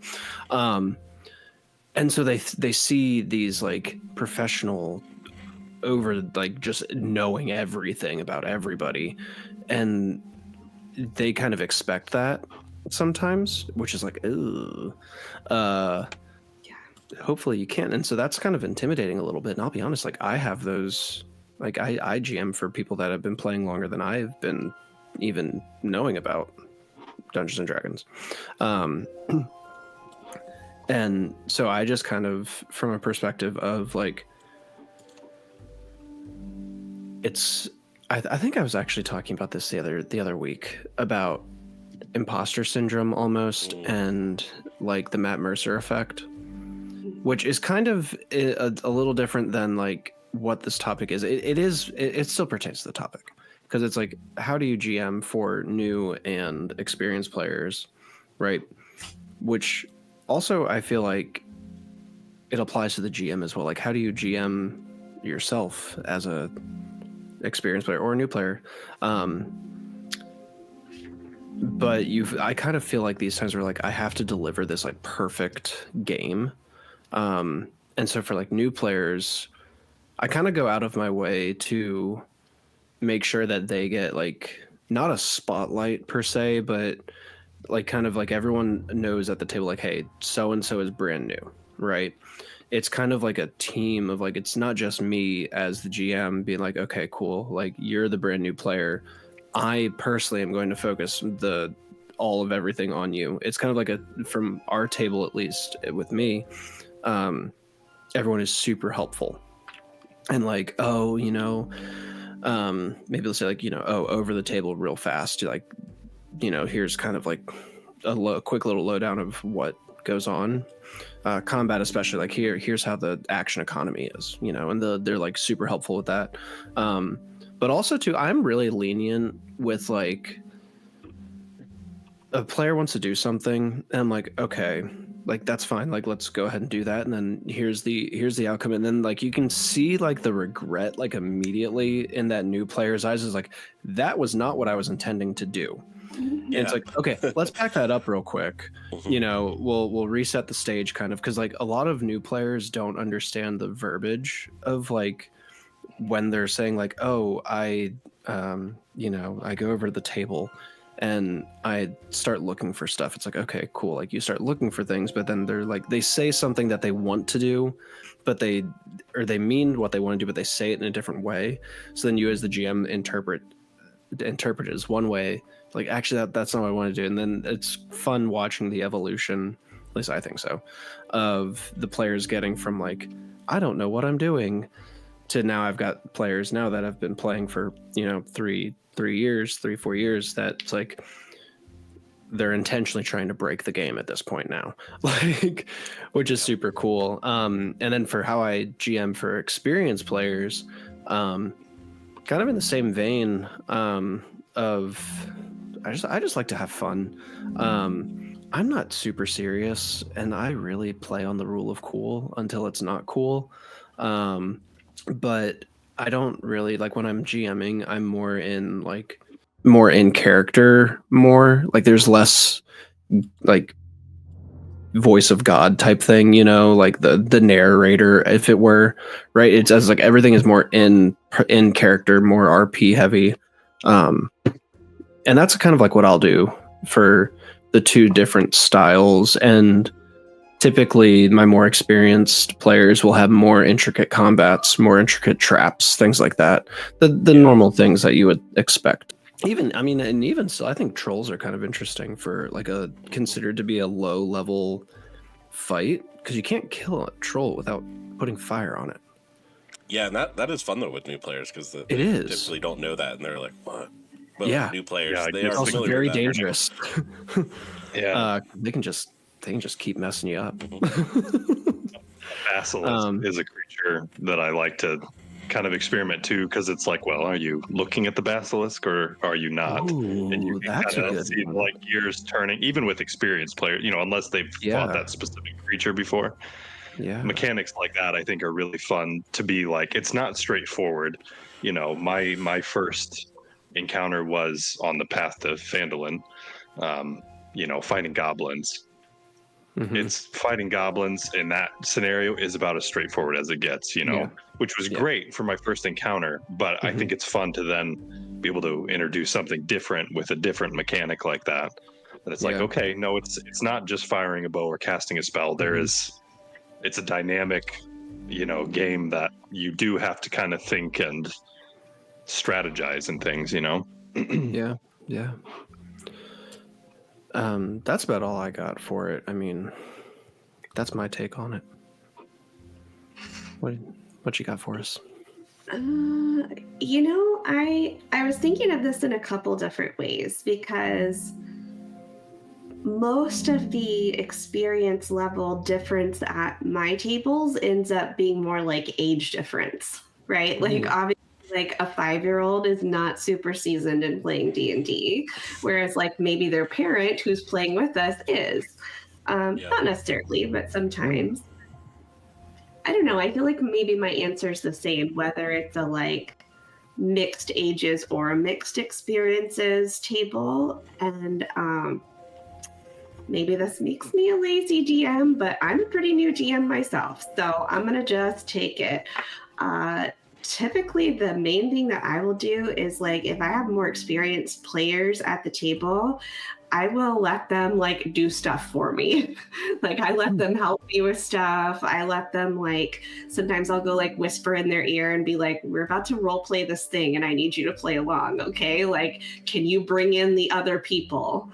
And so they see these like professional over like just knowing everything about everybody, and they kind of expect that sometimes, which is like, ooh, hopefully you can't. And so that's kind of intimidating a little bit. And I'll be honest, like I have those, like I GM for people that have been playing longer than I've been even knowing about Dungeons and Dragons. And so I just kind of, from a perspective of like, I think I was actually talking about this the other week about imposter syndrome almost, and like the Matt Mercer effect, which is kind of a little different than like what this topic is. It still pertains to the topic, because it's like, how do you GM for new and experienced players, right? Which also I feel like it applies to the GM as well. Like, how do you GM yourself as a experienced player or a new player? But I kind of feel like these times where like I have to deliver this like perfect game. And so for like new players, I kind of go out of my way to make sure that they get like not a spotlight per se, but like kind of like everyone knows at the table, like, hey, so-and-so is brand new, right? It's kind of like a team of like, it's not just me as the GM being like, okay, cool, like you're the brand new player. I personally am going to focus all of everything on you. It's kind of like from our table, at least with me, everyone is super helpful. And like, oh, maybe let's say like, over the table real fast, like, here's kind of like a quick little lowdown of what goes on. Combat, especially, like here's how the action economy is, and they're like super helpful with that. But also too, I'm really lenient with like a player wants to do something, and I'm like, okay, like that's fine, like let's go ahead and do that, and then here's the outcome, and then like you can see like the regret like immediately in that new player's eyes is like, that was not what I was intending to do. And it's like, okay, let's back that up real quick. We'll reset the stage kind of, because like a lot of new players don't understand the verbiage of like when they're saying like, oh, I go over to the table and I start looking for stuff. It's like, okay, cool. Like you start looking for things, but then they're like, they say something that they want to do, but they mean what they want to do, but they say it in a different way. So then you as the GM interpret it as one way, like actually that's not what I want to do. And then it's fun watching the evolution, at least I think so, of the players getting from like, I don't know what I'm doing, to now I've got players now that have been playing for, 4 years, that's like they're intentionally trying to break the game at this point now, like, which is super cool. And then for how I GM for experienced players, kind of in the same vein, of I just like to have fun. I'm not super serious, and I really play on the rule of cool until it's not cool. But I don't really like when I'm GMing. I'm more in character, more like there's less like voice of God type thing, like the narrator, if it were, right? It's as like everything is more in character, more RP heavy. And that's kind of like what I'll do for the two different styles. And typically my more experienced players will have more intricate combats, more intricate traps, things like that. The normal things that you would expect. Even so, I think trolls are kind of interesting for like considered to be a low level fight, because you can't kill a troll without putting fire on it. Yeah, and that is fun though with new players, because they typically don't know that, and they're like, what? But new players, they are also familiar very with that. dangerous. They can just keep messing you up. Basilisk is a creature that I like to kind of experiment too, because it's like, well, are you looking at the basilisk or are you not? Ooh, and you can that's a good see one. like gears turning, even with experienced players, unless they've fought that specific creature before. Mechanics like that I think are really fun to be like, it's not straightforward. My first encounter was on the path to Phandalin, fighting goblins. It's fighting goblins in that scenario is about as straightforward as it gets, which was great for my first encounter. But I think it's fun to then be able to introduce something different with a different mechanic like that. And it's like, okay, no, it's not just firing a bow or casting a spell. It's a dynamic, game that you do have to kind of think and strategize and things, Yeah. That's about all I got for it. I mean, that's my take on it. What you got for us? I was thinking of this in a couple different ways, because most of the experience level difference at my tables ends up being more like age difference, right? Like obviously, like a 5-year-old is not super seasoned in playing D&D, whereas like maybe their parent who's playing with us is. Not necessarily, but sometimes. I don't know. I feel like maybe my answer is the same, whether it's a like mixed ages or a mixed experiences table. And maybe this makes me a lazy GM, but I'm a pretty new GM myself, so I'm going to just take it. Typically, the main thing that I will do is like, if I have more experienced players at the table, I will let them like do stuff for me. Like I let them help me with stuff. I let them like, sometimes I'll go like whisper in their ear and be like, we're about to role play this thing and I need you to play along. Okay. Like, can you bring in the other people?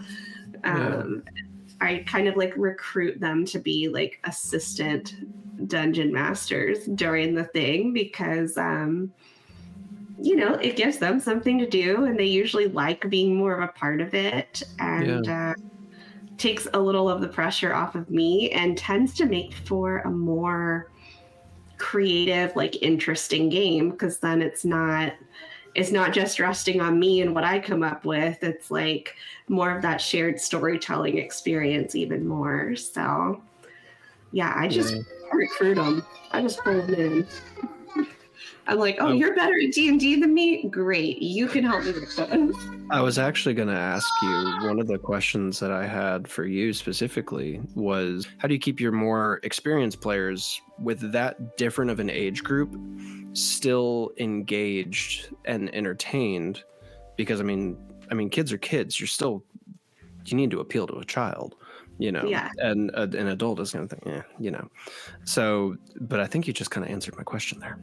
I kind of like recruit them to be like assistant dungeon masters during the thing, because it gives them something to do, and they usually like being more of a part of it, and takes a little of the pressure off of me, and tends to make for a more creative, like interesting game, because then it's not just resting on me and what I come up with. It's like more of that shared storytelling experience even more. So I just recruit them. I just pull them in. I'm like, oh, you're better at D&D than me? Great. You can help me with that. I was actually going to ask you, one of the questions that I had for you specifically was, how do you keep your more experienced players with that different of an age group still engaged and entertained? Because I mean, kids are kids. You need to appeal to a child, and an adult is going to think, So, but I think you just kind of answered my question there.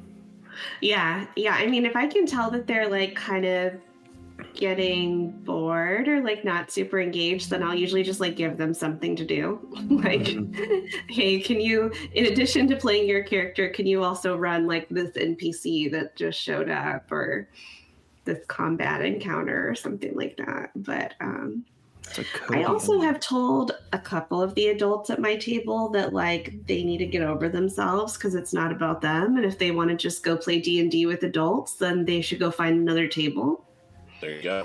Yeah. I mean, if I can tell that they're like kind of getting bored or like not super engaged, then I'll usually just like give them something to do. Like, hey, can you, in addition to playing your character, can you also run like this NPC that just showed up, or this combat encounter or something like that. But I also have told a couple of the adults at my table that like they need to get over themselves because it's not about them, and if they want to just go play D&D with adults, then they should go find another table. There you go.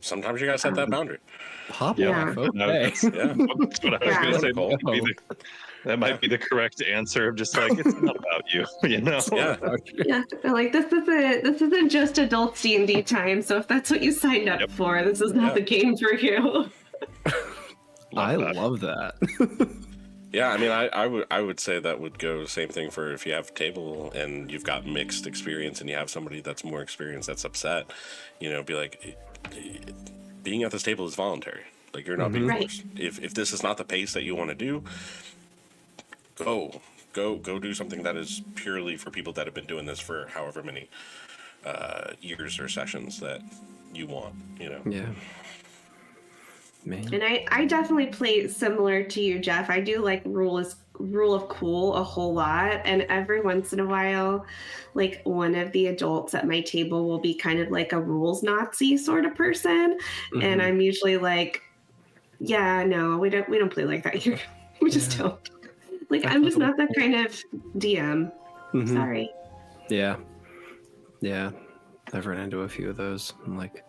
Sometimes you gotta set that boundary. Pop Yeah. off. Okay. That's what I was going to say. That might be the correct answer of just like, it's not about you, you know? Yeah. Yeah, like this isn't just adults D&D time. So if that's what you signed up for, this is not the game for you. I love that. Yeah, I mean, I would say that would go same thing for if you have a table and you've got mixed experience and you have somebody that's more experienced that's upset, you know, be like, being at this table is voluntary. Like, you're not being forced. If this is not the pace that you want to do, go do something that is purely for people that have been doing this for however many years or sessions that you want, you know. Yeah. Man. And I definitely play similar to you, Jeff. I do like rule of cool a whole lot, and every once in a while, like one of the adults at my table will be kind of like a rules Nazi sort of person, and I'm usually like, yeah, no, we don't play like that here. We just don't. Like, I'm just not that kind of DM. Sorry. Yeah. I've run into a few of those. I'm like,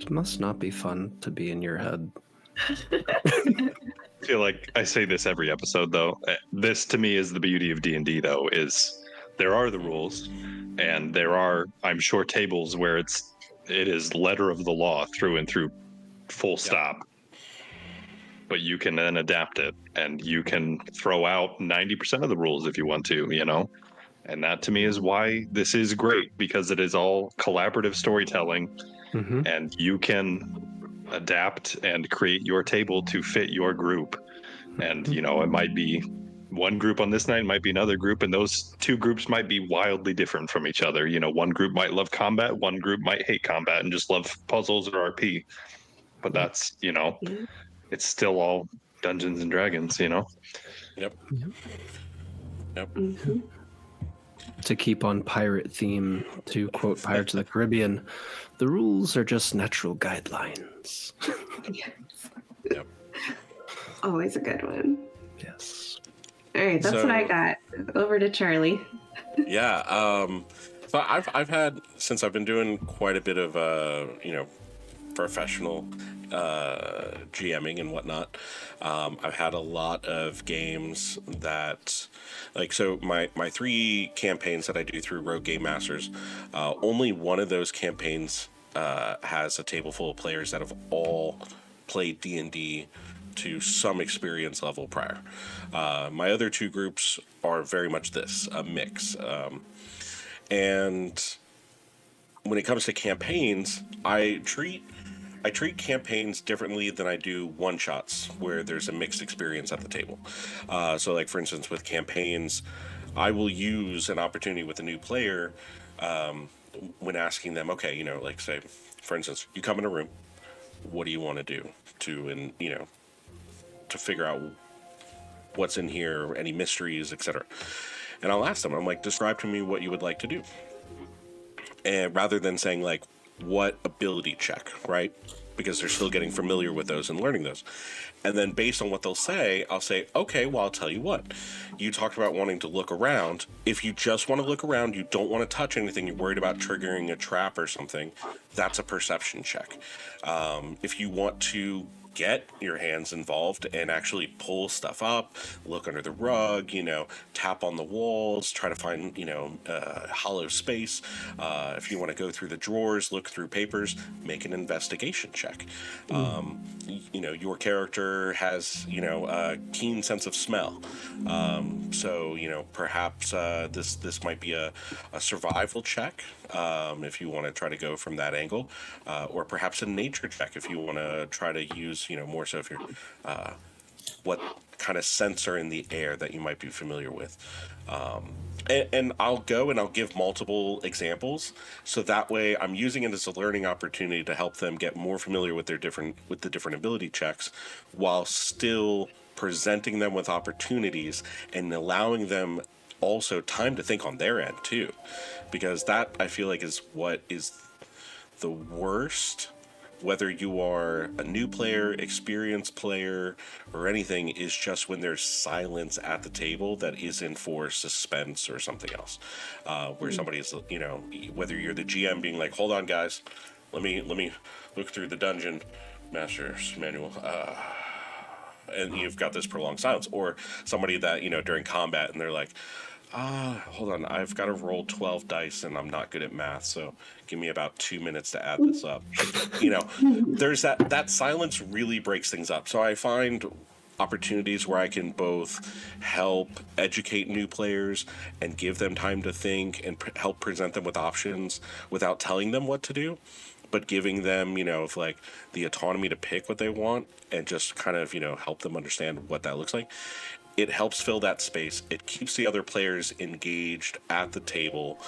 it must not be fun to be in your head. I feel like I say this every episode, though. This, to me, is the beauty of D&D, though, is there are the rules, and there are, I'm sure, tables where it is letter of the law through and through, full stop. But you can then adapt it, and you can throw out 90% of the rules if you want to, you know? And that, to me, is why this is great, because it is all collaborative storytelling, and you can adapt and create your table to fit your group. And, you know, it might be one group on this night, might be another group, and those two groups might be wildly different from each other. You know, one group might love combat, one group might hate combat and just love puzzles or RP. But that's, you know, it's still all Dungeons and Dragons, you know? Yep. To keep on pirate theme, to quote Pirates of the Caribbean, the rules are just natural guidelines. Yep. Always a good one. Yes. All right, that's what I got. Over to Charlie. Yeah. So I've had, since I've been doing quite a bit of you know, professional GMing and whatnot, I've had a lot of games that, like, so my 3 campaigns that I do through Rogue Gamemasters, only one of those campaigns has a table full of players that have all played D&D to some experience level prior. My other 2 groups are very much a mix. And when it comes to campaigns, I treat campaigns differently than I do one-shots, where there's a mixed experience at the table. So, like, for instance, with campaigns, I will use an opportunity with a new player when asking them, okay, you know, like, say, for instance, you come in a room, what do you want to do to figure out what's in here, any mysteries, etc. And I'll ask them, I'm like, describe to me what you would like to do. And rather than saying, like, what ability check, right? Because they're still getting familiar with those and learning those. And then based on what they'll say, I'll say, okay, well, I'll tell you what. You talked about wanting to look around. If you just want to look around, you don't want to touch anything, you're worried about triggering a trap or something, that's a perception check. If you want to get your hands involved and actually pull stuff up, look under the rug, you know, tap on the walls, try to find, you know, hollow space. If you want to go through the drawers, look through papers, make an investigation check. You know, your character has, you know, a keen sense of smell. So, you know, perhaps this might be a survival check, if you want to try to go from that angle, or perhaps a nature check if you want to try to use, you know, more so if you're what kind of scents are in the air that you might be familiar with. And I'll go and I'll give multiple examples, so that way I'm using it as a learning opportunity to help them get more familiar with the different ability checks, while still presenting them with opportunities and allowing them also time to think on their end too, because that, I feel like, is what is the worst, whether you are a new player, experienced player, or anything, is just when there's silence at the table that isn't for suspense or something else. Where somebody's, whether you're the GM being like, hold on guys, let me look through the dungeon master's manual, and you've got this prolonged silence, or somebody that, during combat, and they're like, hold on, I've got to roll 12 dice and I'm not good at math, so give me about 2 minutes to add this up. There's that silence really breaks things up. So I find opportunities where I can both help educate new players and give them time to think and help present them with options without telling them what to do, but giving them, the autonomy to pick what they want, and just kind of, help them understand what that looks like. It helps fill that space. It keeps the other players engaged at the table.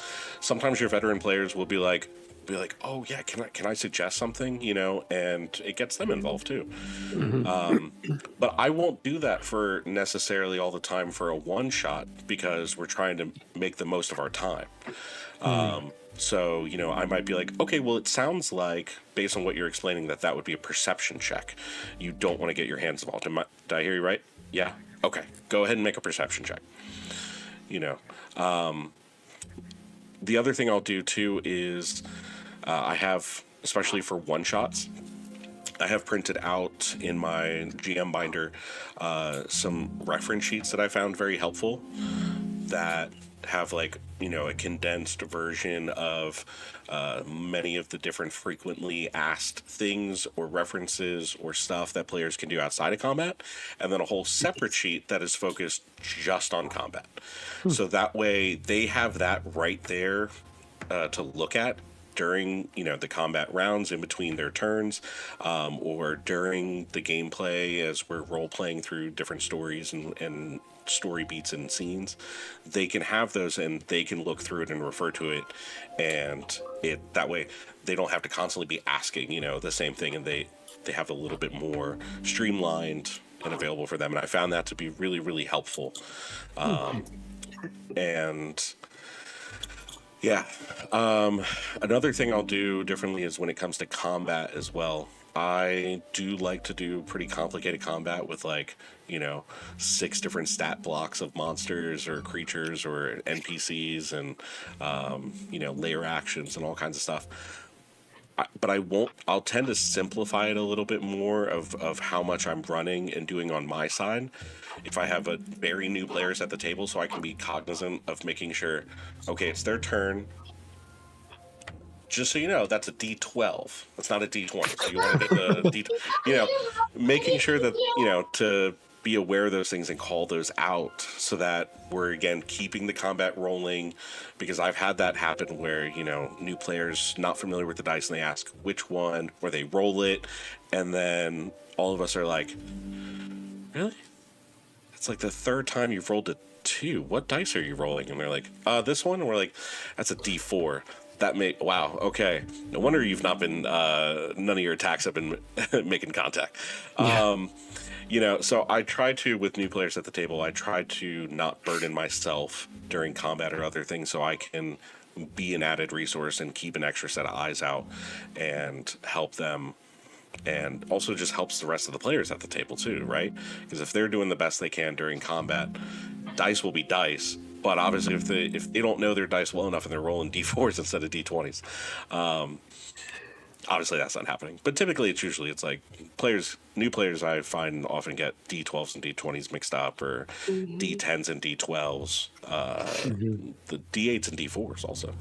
Sometimes your veteran players will be like, oh yeah, can I suggest something, and it gets them involved too. But I won't do that for necessarily all the time for a one shot, because we're trying to make the most of our time. So, I might be like, okay, well, it sounds like, based on what you're explaining, that would be a perception check. You don't want to get your hands involved. Did I hear you right? Yeah. Okay, go ahead and make a perception check. The other thing I'll do too is I have, especially for one shots, I have printed out in my GM binder some reference sheets that I found very helpful, that have a condensed version of many of the different frequently asked things or references or stuff that players can do outside of combat, and then a whole separate sheet that is focused just on combat. So that way they have that right there to look at during the combat rounds, in between their turns, or during the gameplay as we're role playing through different stories and story beats and scenes. They can have those and they can look through it and refer to it, and that way they don't have to constantly be asking the same thing, and they have a little bit more streamlined and available for them. And I found that to be really, really helpful. And yeah, another thing I'll do differently is when it comes to combat as well. I do like to do pretty complicated combat with 6 different stat blocks of monsters or creatures or NPCs and layer actions and all kinds of stuff. But I'll tend to simplify it a little bit more of how much I'm running and doing on my side if I have a very new players at the table, so I can be cognizant of making sure, okay, it's their turn. Just so you know, that's a D12. That's not a D20. So you want to get the D, making sure that, to be aware of those things and call those out, so that we're, again, keeping the combat rolling. Because I've had that happen where, new players not familiar with the dice, and they ask which one, or they roll it, and then all of us are like, really? It's like the third time you've rolled a 2. What dice are you rolling? And they're like, this one? And we're like, that's a D4. Wow, okay. No wonder you've not been, none of your attacks have been making contact. Yeah. So I try to, with new players at the table, I try to not burden myself during combat or other things, so I can be an added resource and keep an extra set of eyes out and help them. And also just helps the rest of the players at the table too, right? Because if they're doing the best they can during combat, dice will be dice. But obviously, if they don't know their dice well enough and they're rolling D4s instead of D20s, obviously that's not happening. But typically, it's like new players I find often get D12s and D20s mixed up, or D10s and D12s, the D8s and D4s also.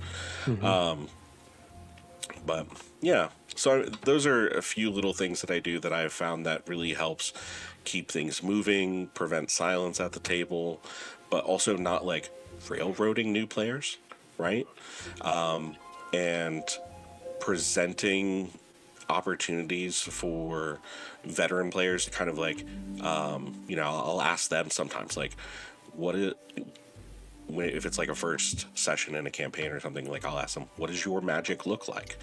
But yeah, so those are a few little things that I do that I've found that really helps keep things moving, prevent silence at the table, but also not railroading new players, right? And presenting opportunities for veteran players to kind of like, I'll ask them sometimes, like, if it's like a first session in a campaign or something, like I'll ask them, what does your magic look like?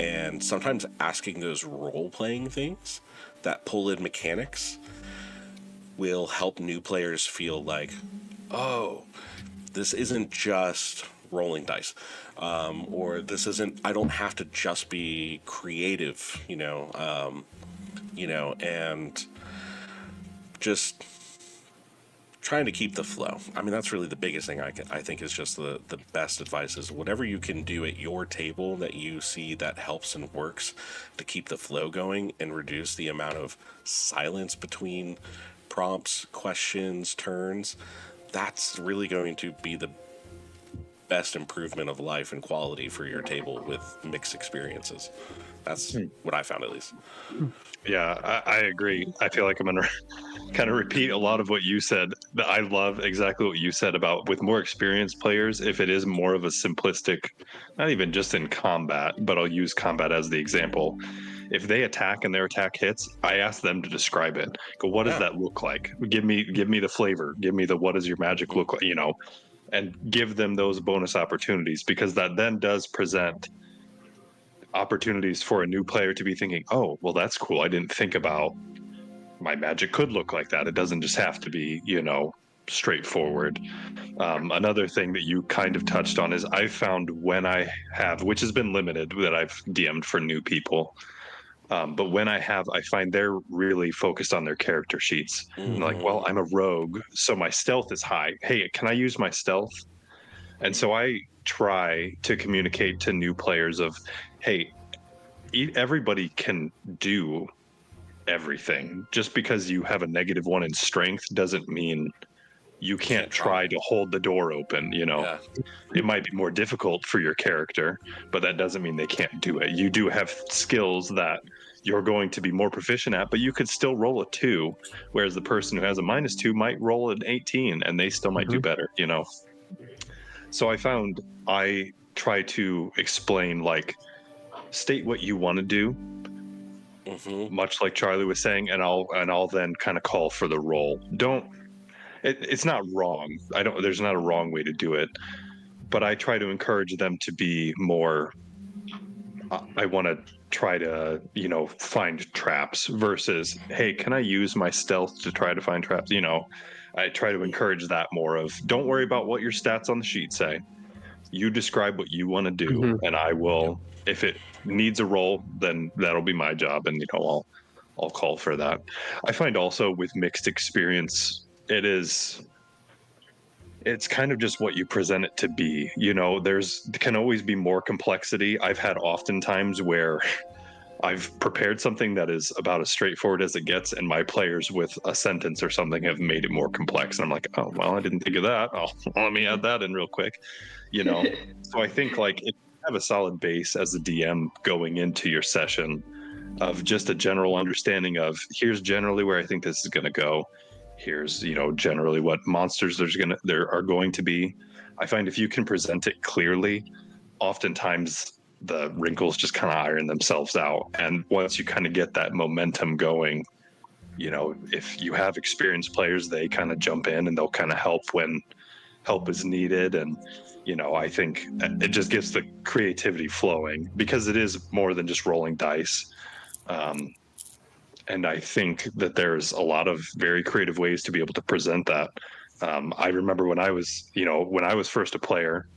And sometimes asking those role-playing things that pull in mechanics will help new players feel like, oh, this isn't just rolling dice, or this isn't, I don't have to just be creative, and just trying to keep the flow. I mean, that's really the biggest thing I think is just the best advice is whatever you can do at your table that you see that helps and works to keep the flow going and reduce the amount of silence between prompts, questions, turns. That's really going to be the best improvement of life and quality for your table with mixed experiences. That's what I found, at least. Yeah, I agree. I feel like I'm going to kind of repeat a lot of what you said. But I love exactly what you said about with more experienced players, if it is more of a simplistic, not even just in combat, but I'll use combat as the example. If they attack and their attack hits, I ask them to describe it. Go, what does that look like? Give me the flavor. Give me the what does your magic look like, and give them those bonus opportunities, because that then does present opportunities for a new player to be thinking, oh, well, that's cool. I didn't think about my magic could look like that. It doesn't just have to be, straightforward. Another thing that you kind of touched on is I've found when I have, which has been limited, that I've DM'd for new people. But when I find they're really focused on their character sheets. And like, well, I'm a rogue, so my stealth is high. Hey, can I use my stealth? And so I try to communicate to new players of, hey, everybody can do everything. Just because you have a -1 in strength doesn't mean you can't try to hold the door open. It might be more difficult for your character, but that doesn't mean they can't do it. You do have skills that you're going to be more proficient at, but you could still roll a 2, whereas the person who has a -2 might roll an 18 and they still might do better, So I found I try to explain, like, state what you want to do, much like Charlie was saying, and I'll then kind of call for the roll. It's not wrong. There's not a wrong way to do it, but I try to encourage them to be more, I want to try to, find traps versus, hey, can I use my stealth to try to find traps? I try to encourage that more of, don't worry about what your stats on the sheet say. You describe what you want to do, and I will, if it needs a roll, then that'll be my job, and I'll call for that. I find also with mixed experience, it's kind of just what you present it to be. There can always be more complexity. I've had oftentimes where I've prepared something that is about as straightforward as it gets, and my players with a sentence or something have made it more complex. And I'm like, oh, well, I didn't think of that. Let me add that in real quick. So I think, like, if you have a solid base as a DM going into your session of just a general understanding of, here's generally where I think this is going to go. Here's, generally what monsters there are going to be. I find if you can present it clearly, oftentimes the wrinkles just kind of iron themselves out. And once you kind of get that momentum going, if you have experienced players, they kind of jump in and they'll kind of help when help is needed. And, I think it just gets the creativity flowing, because it is more than just rolling dice. And I think that there's a lot of very creative ways to be able to present that. I remember when I was first a player,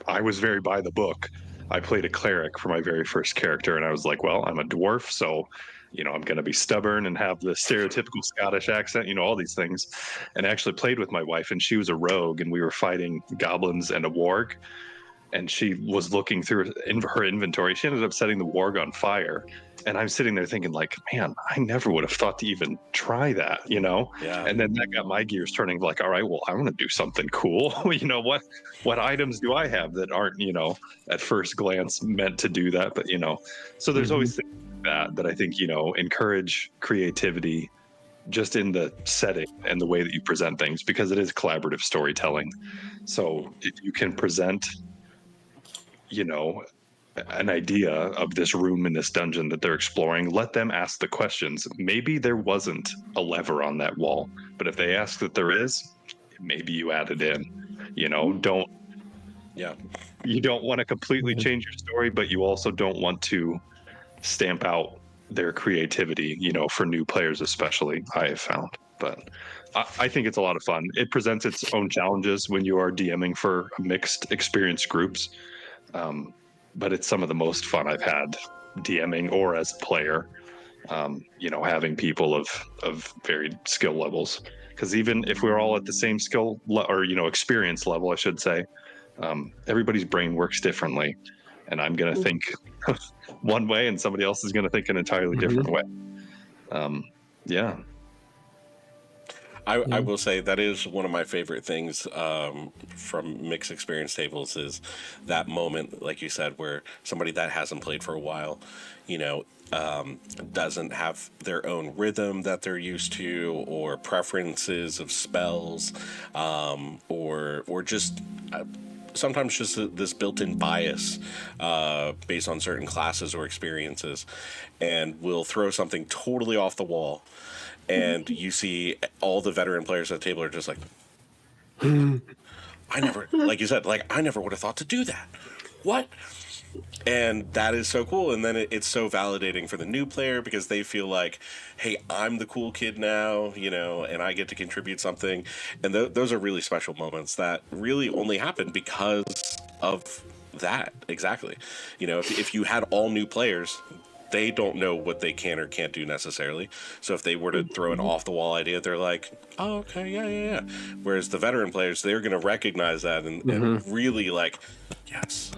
I was very by the book. I played a cleric for my very first character, and I was like, well, I'm a dwarf, so I'm going to be stubborn and have the stereotypical Scottish accent, all these things. And I actually played with my wife, and she was a rogue, and we were fighting goblins and a warg. And she was looking through her inventory. She ended up setting the warg on fire. And I'm sitting there thinking, like, man, I never would have thought to even try that, Yeah. And then that got my gears turning, like, all right, well, I want to do something cool. What items do I have that aren't, at first glance meant to do that? But, so there's always things like that I think, encourage creativity just in the setting and the way that you present things, because it is collaborative storytelling. So if you can present, an idea of this room in this dungeon that they're exploring, let them ask the questions. Maybe there wasn't a lever on that wall, but if they ask that there is, maybe you add it in. You know, you don't want to completely change your story, but you also don't want to stamp out their creativity, you know, for new players especially, I have found. But I think it's a lot of fun. It presents its own challenges when you are DMing for mixed experience groups. But it's some of the most fun I've had DMing or as a player, you know, having people of varied skill levels. Because even if we're all at the same skill or, you know, experience level, I should say, everybody's brain works differently. And I'm going to think one way and somebody else is going to think an entirely different way. Yeah. I will say that is one of my favorite things from mixed experience tables is that moment, like you said, where somebody that hasn't played for a while, you know, doesn't have their own rhythm that they're used to, or preferences of spells, or just sometimes just this built-in bias based on certain classes or experiences, and will throw something totally off the wall. And you see all the veteran players at the table are just like, I never, like you said, like, I never would have thought to do that. What? And that is so cool. And then it's so validating for the new player because they feel like, hey, I'm the cool kid now, you know, and I get to contribute something. And those are really special moments that really only happen because of that. Exactly. You know, if you had all new players, they don't know what they can or can't do necessarily. So if they were to throw an off-the-wall idea, they're like, oh, okay, yeah. Whereas the veteran players, they're going to recognize that and really like, yes.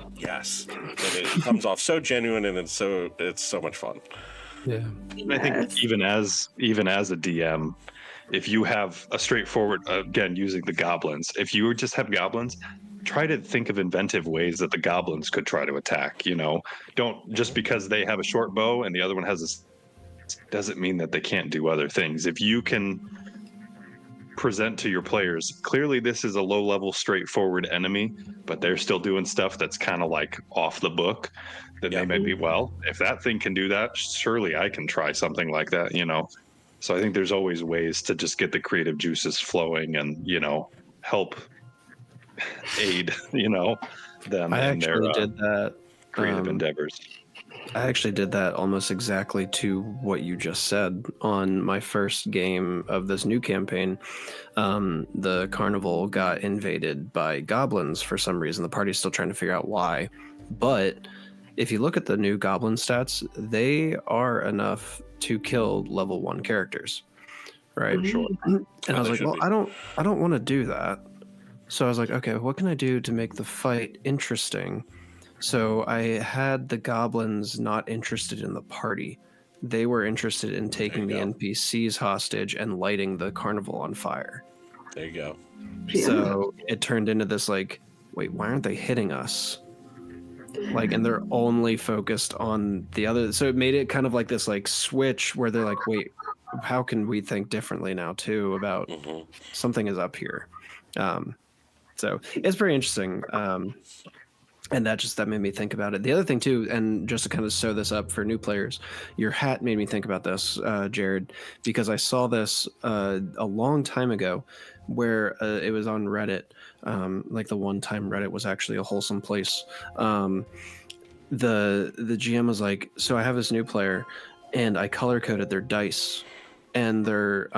And it comes off so genuine, and it's so much fun. Yeah. I think even as a DM, if you have a straightforward, again, using the goblins, if you just have goblins, try to think of inventive ways that the goblins could try to attack. You know, don't just because they have a short bow and the other one has doesn't mean that they can't do other things. If you can present to your players, clearly this is a low level, straightforward enemy, but they're still doing stuff that's kind of like off the book, then they may be, well, if that thing can do that, surely I can try something like that, you know? So I think there's always ways to just get the creative juices flowing and, you know, help aid, you know, them in their did that creative endeavors. I actually did that almost exactly to what you just said on my first game of this new campaign. The carnival got invaded by goblins for some reason. The party's still trying to figure out why. But if you look at the new goblin stats, they are enough to kill level 1 characters, right? Sure. And I was like, well, I don't want to do that. So I was like, okay, what can I do to make the fight interesting? So I had the goblins not interested in the party. They were interested in taking the NPCs hostage and lighting the carnival on fire. There you go. So it turned into this like, wait, why aren't they hitting us? Like, and they're only focused on the other. So it made it kind of like this like switch where they're like, wait, how can we think differently now too about something is up here? So it's very interesting. And that made me think about it. The other thing too, and just to kind of sew this up for new players, your hat made me think about this, Jared, because I saw this a long time ago where it was on Reddit. Like the one time Reddit was actually a wholesome place. The GM was like, so I have this new player and I color coded their dice. And they're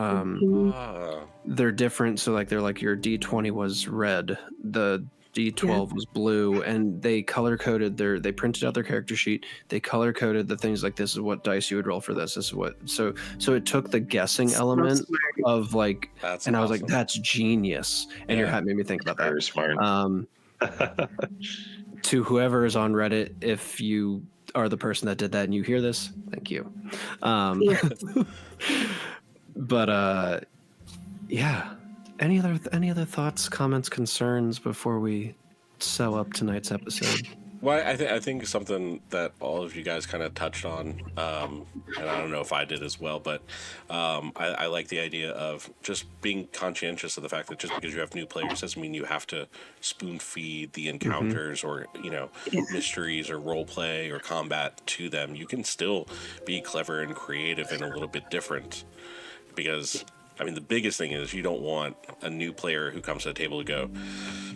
different. So like they're like your D20 was red, the D12 was blue, and they color coded they printed out their character sheet. They color coded the things like this is what dice you would roll for this. This is what so it took the guessing element of like, that's and awesome. I was like, that's genius. And your hat made me think about that. Very smart. To whoever is on Reddit, if you are the person that did that and you hear this, thank you. But yeah. Any other thoughts, comments, concerns before we sew up tonight's episode? Well, I think something that all of you guys kind of touched on, and I don't know if I did as well, but I like the idea of just being conscientious of the fact that just because you have new players doesn't mean you have to spoon feed the encounters or mysteries or role play or combat to them. You can still be clever and creative and a little bit different, because I mean the biggest thing is you don't want a new player who comes to the table to go,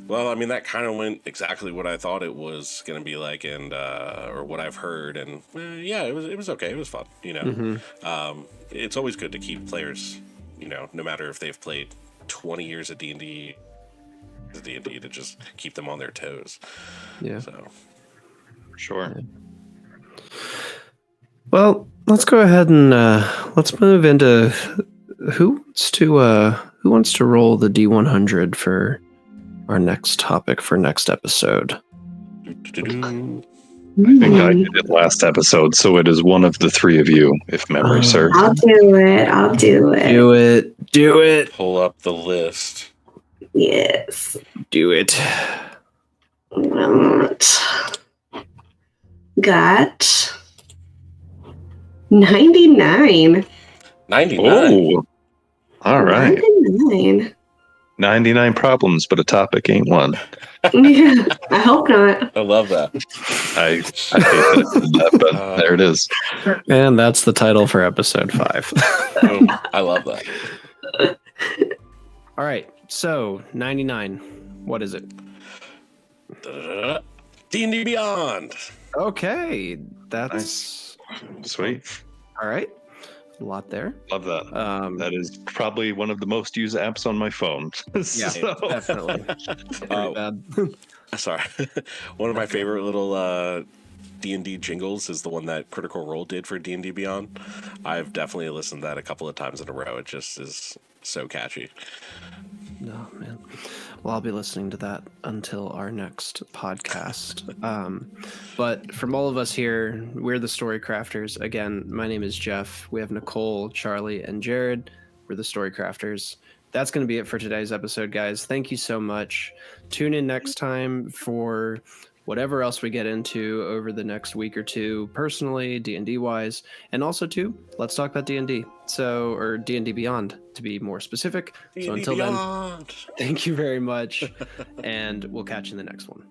well, I mean, that kind of went exactly what I thought it was going to be like, and or what I've heard, and yeah, it was okay, it was fun, It's always good to keep players, no matter if they've played 20 years of D&D, to just keep them on their toes. Yeah. So, Sure. Yeah. Well, let's go ahead and let's move into who wants to roll the D100 for our next topic for next episode. I think I did it last episode, so it is one of the three of you, if memory serves. I'll do it. Do it. pull up the list. Yes. Do it. Got 99. 99. Oh, all right. 99. 99 problems, but a topic ain't one. Yeah, I hope not. I love that. I hate that I did that, but there it is. And that's the title for episode 5. Boom. I love that. All right. So 99. What is it? D&D Beyond. Okay. That's Sweet. all right. A lot there. Love that. That is probably one of the most used apps on my phone. Yeah, definitely. Very bad. Sorry. One of my favorite little D&D jingles is the one that Critical Role did for D&D Beyond. I've definitely listened to that a couple of times in a row. It just is so catchy. No, man. Well, I'll be listening to that until our next podcast. But from all of us here, we're the Story Crafters. Again, my name is Jeff. We have Nicole, Charlie, and Jared. We're the Story Crafters. That's going to be it for today's episode, guys. Thank you so much. Tune in next time for whatever else we get into over the next week or two, personally, D&D wise, and also too, let's talk about D&D. So, or D&D Beyond, to be more specific. D&D so until Beyond. then, thank you very much, and we'll catch you in the next one.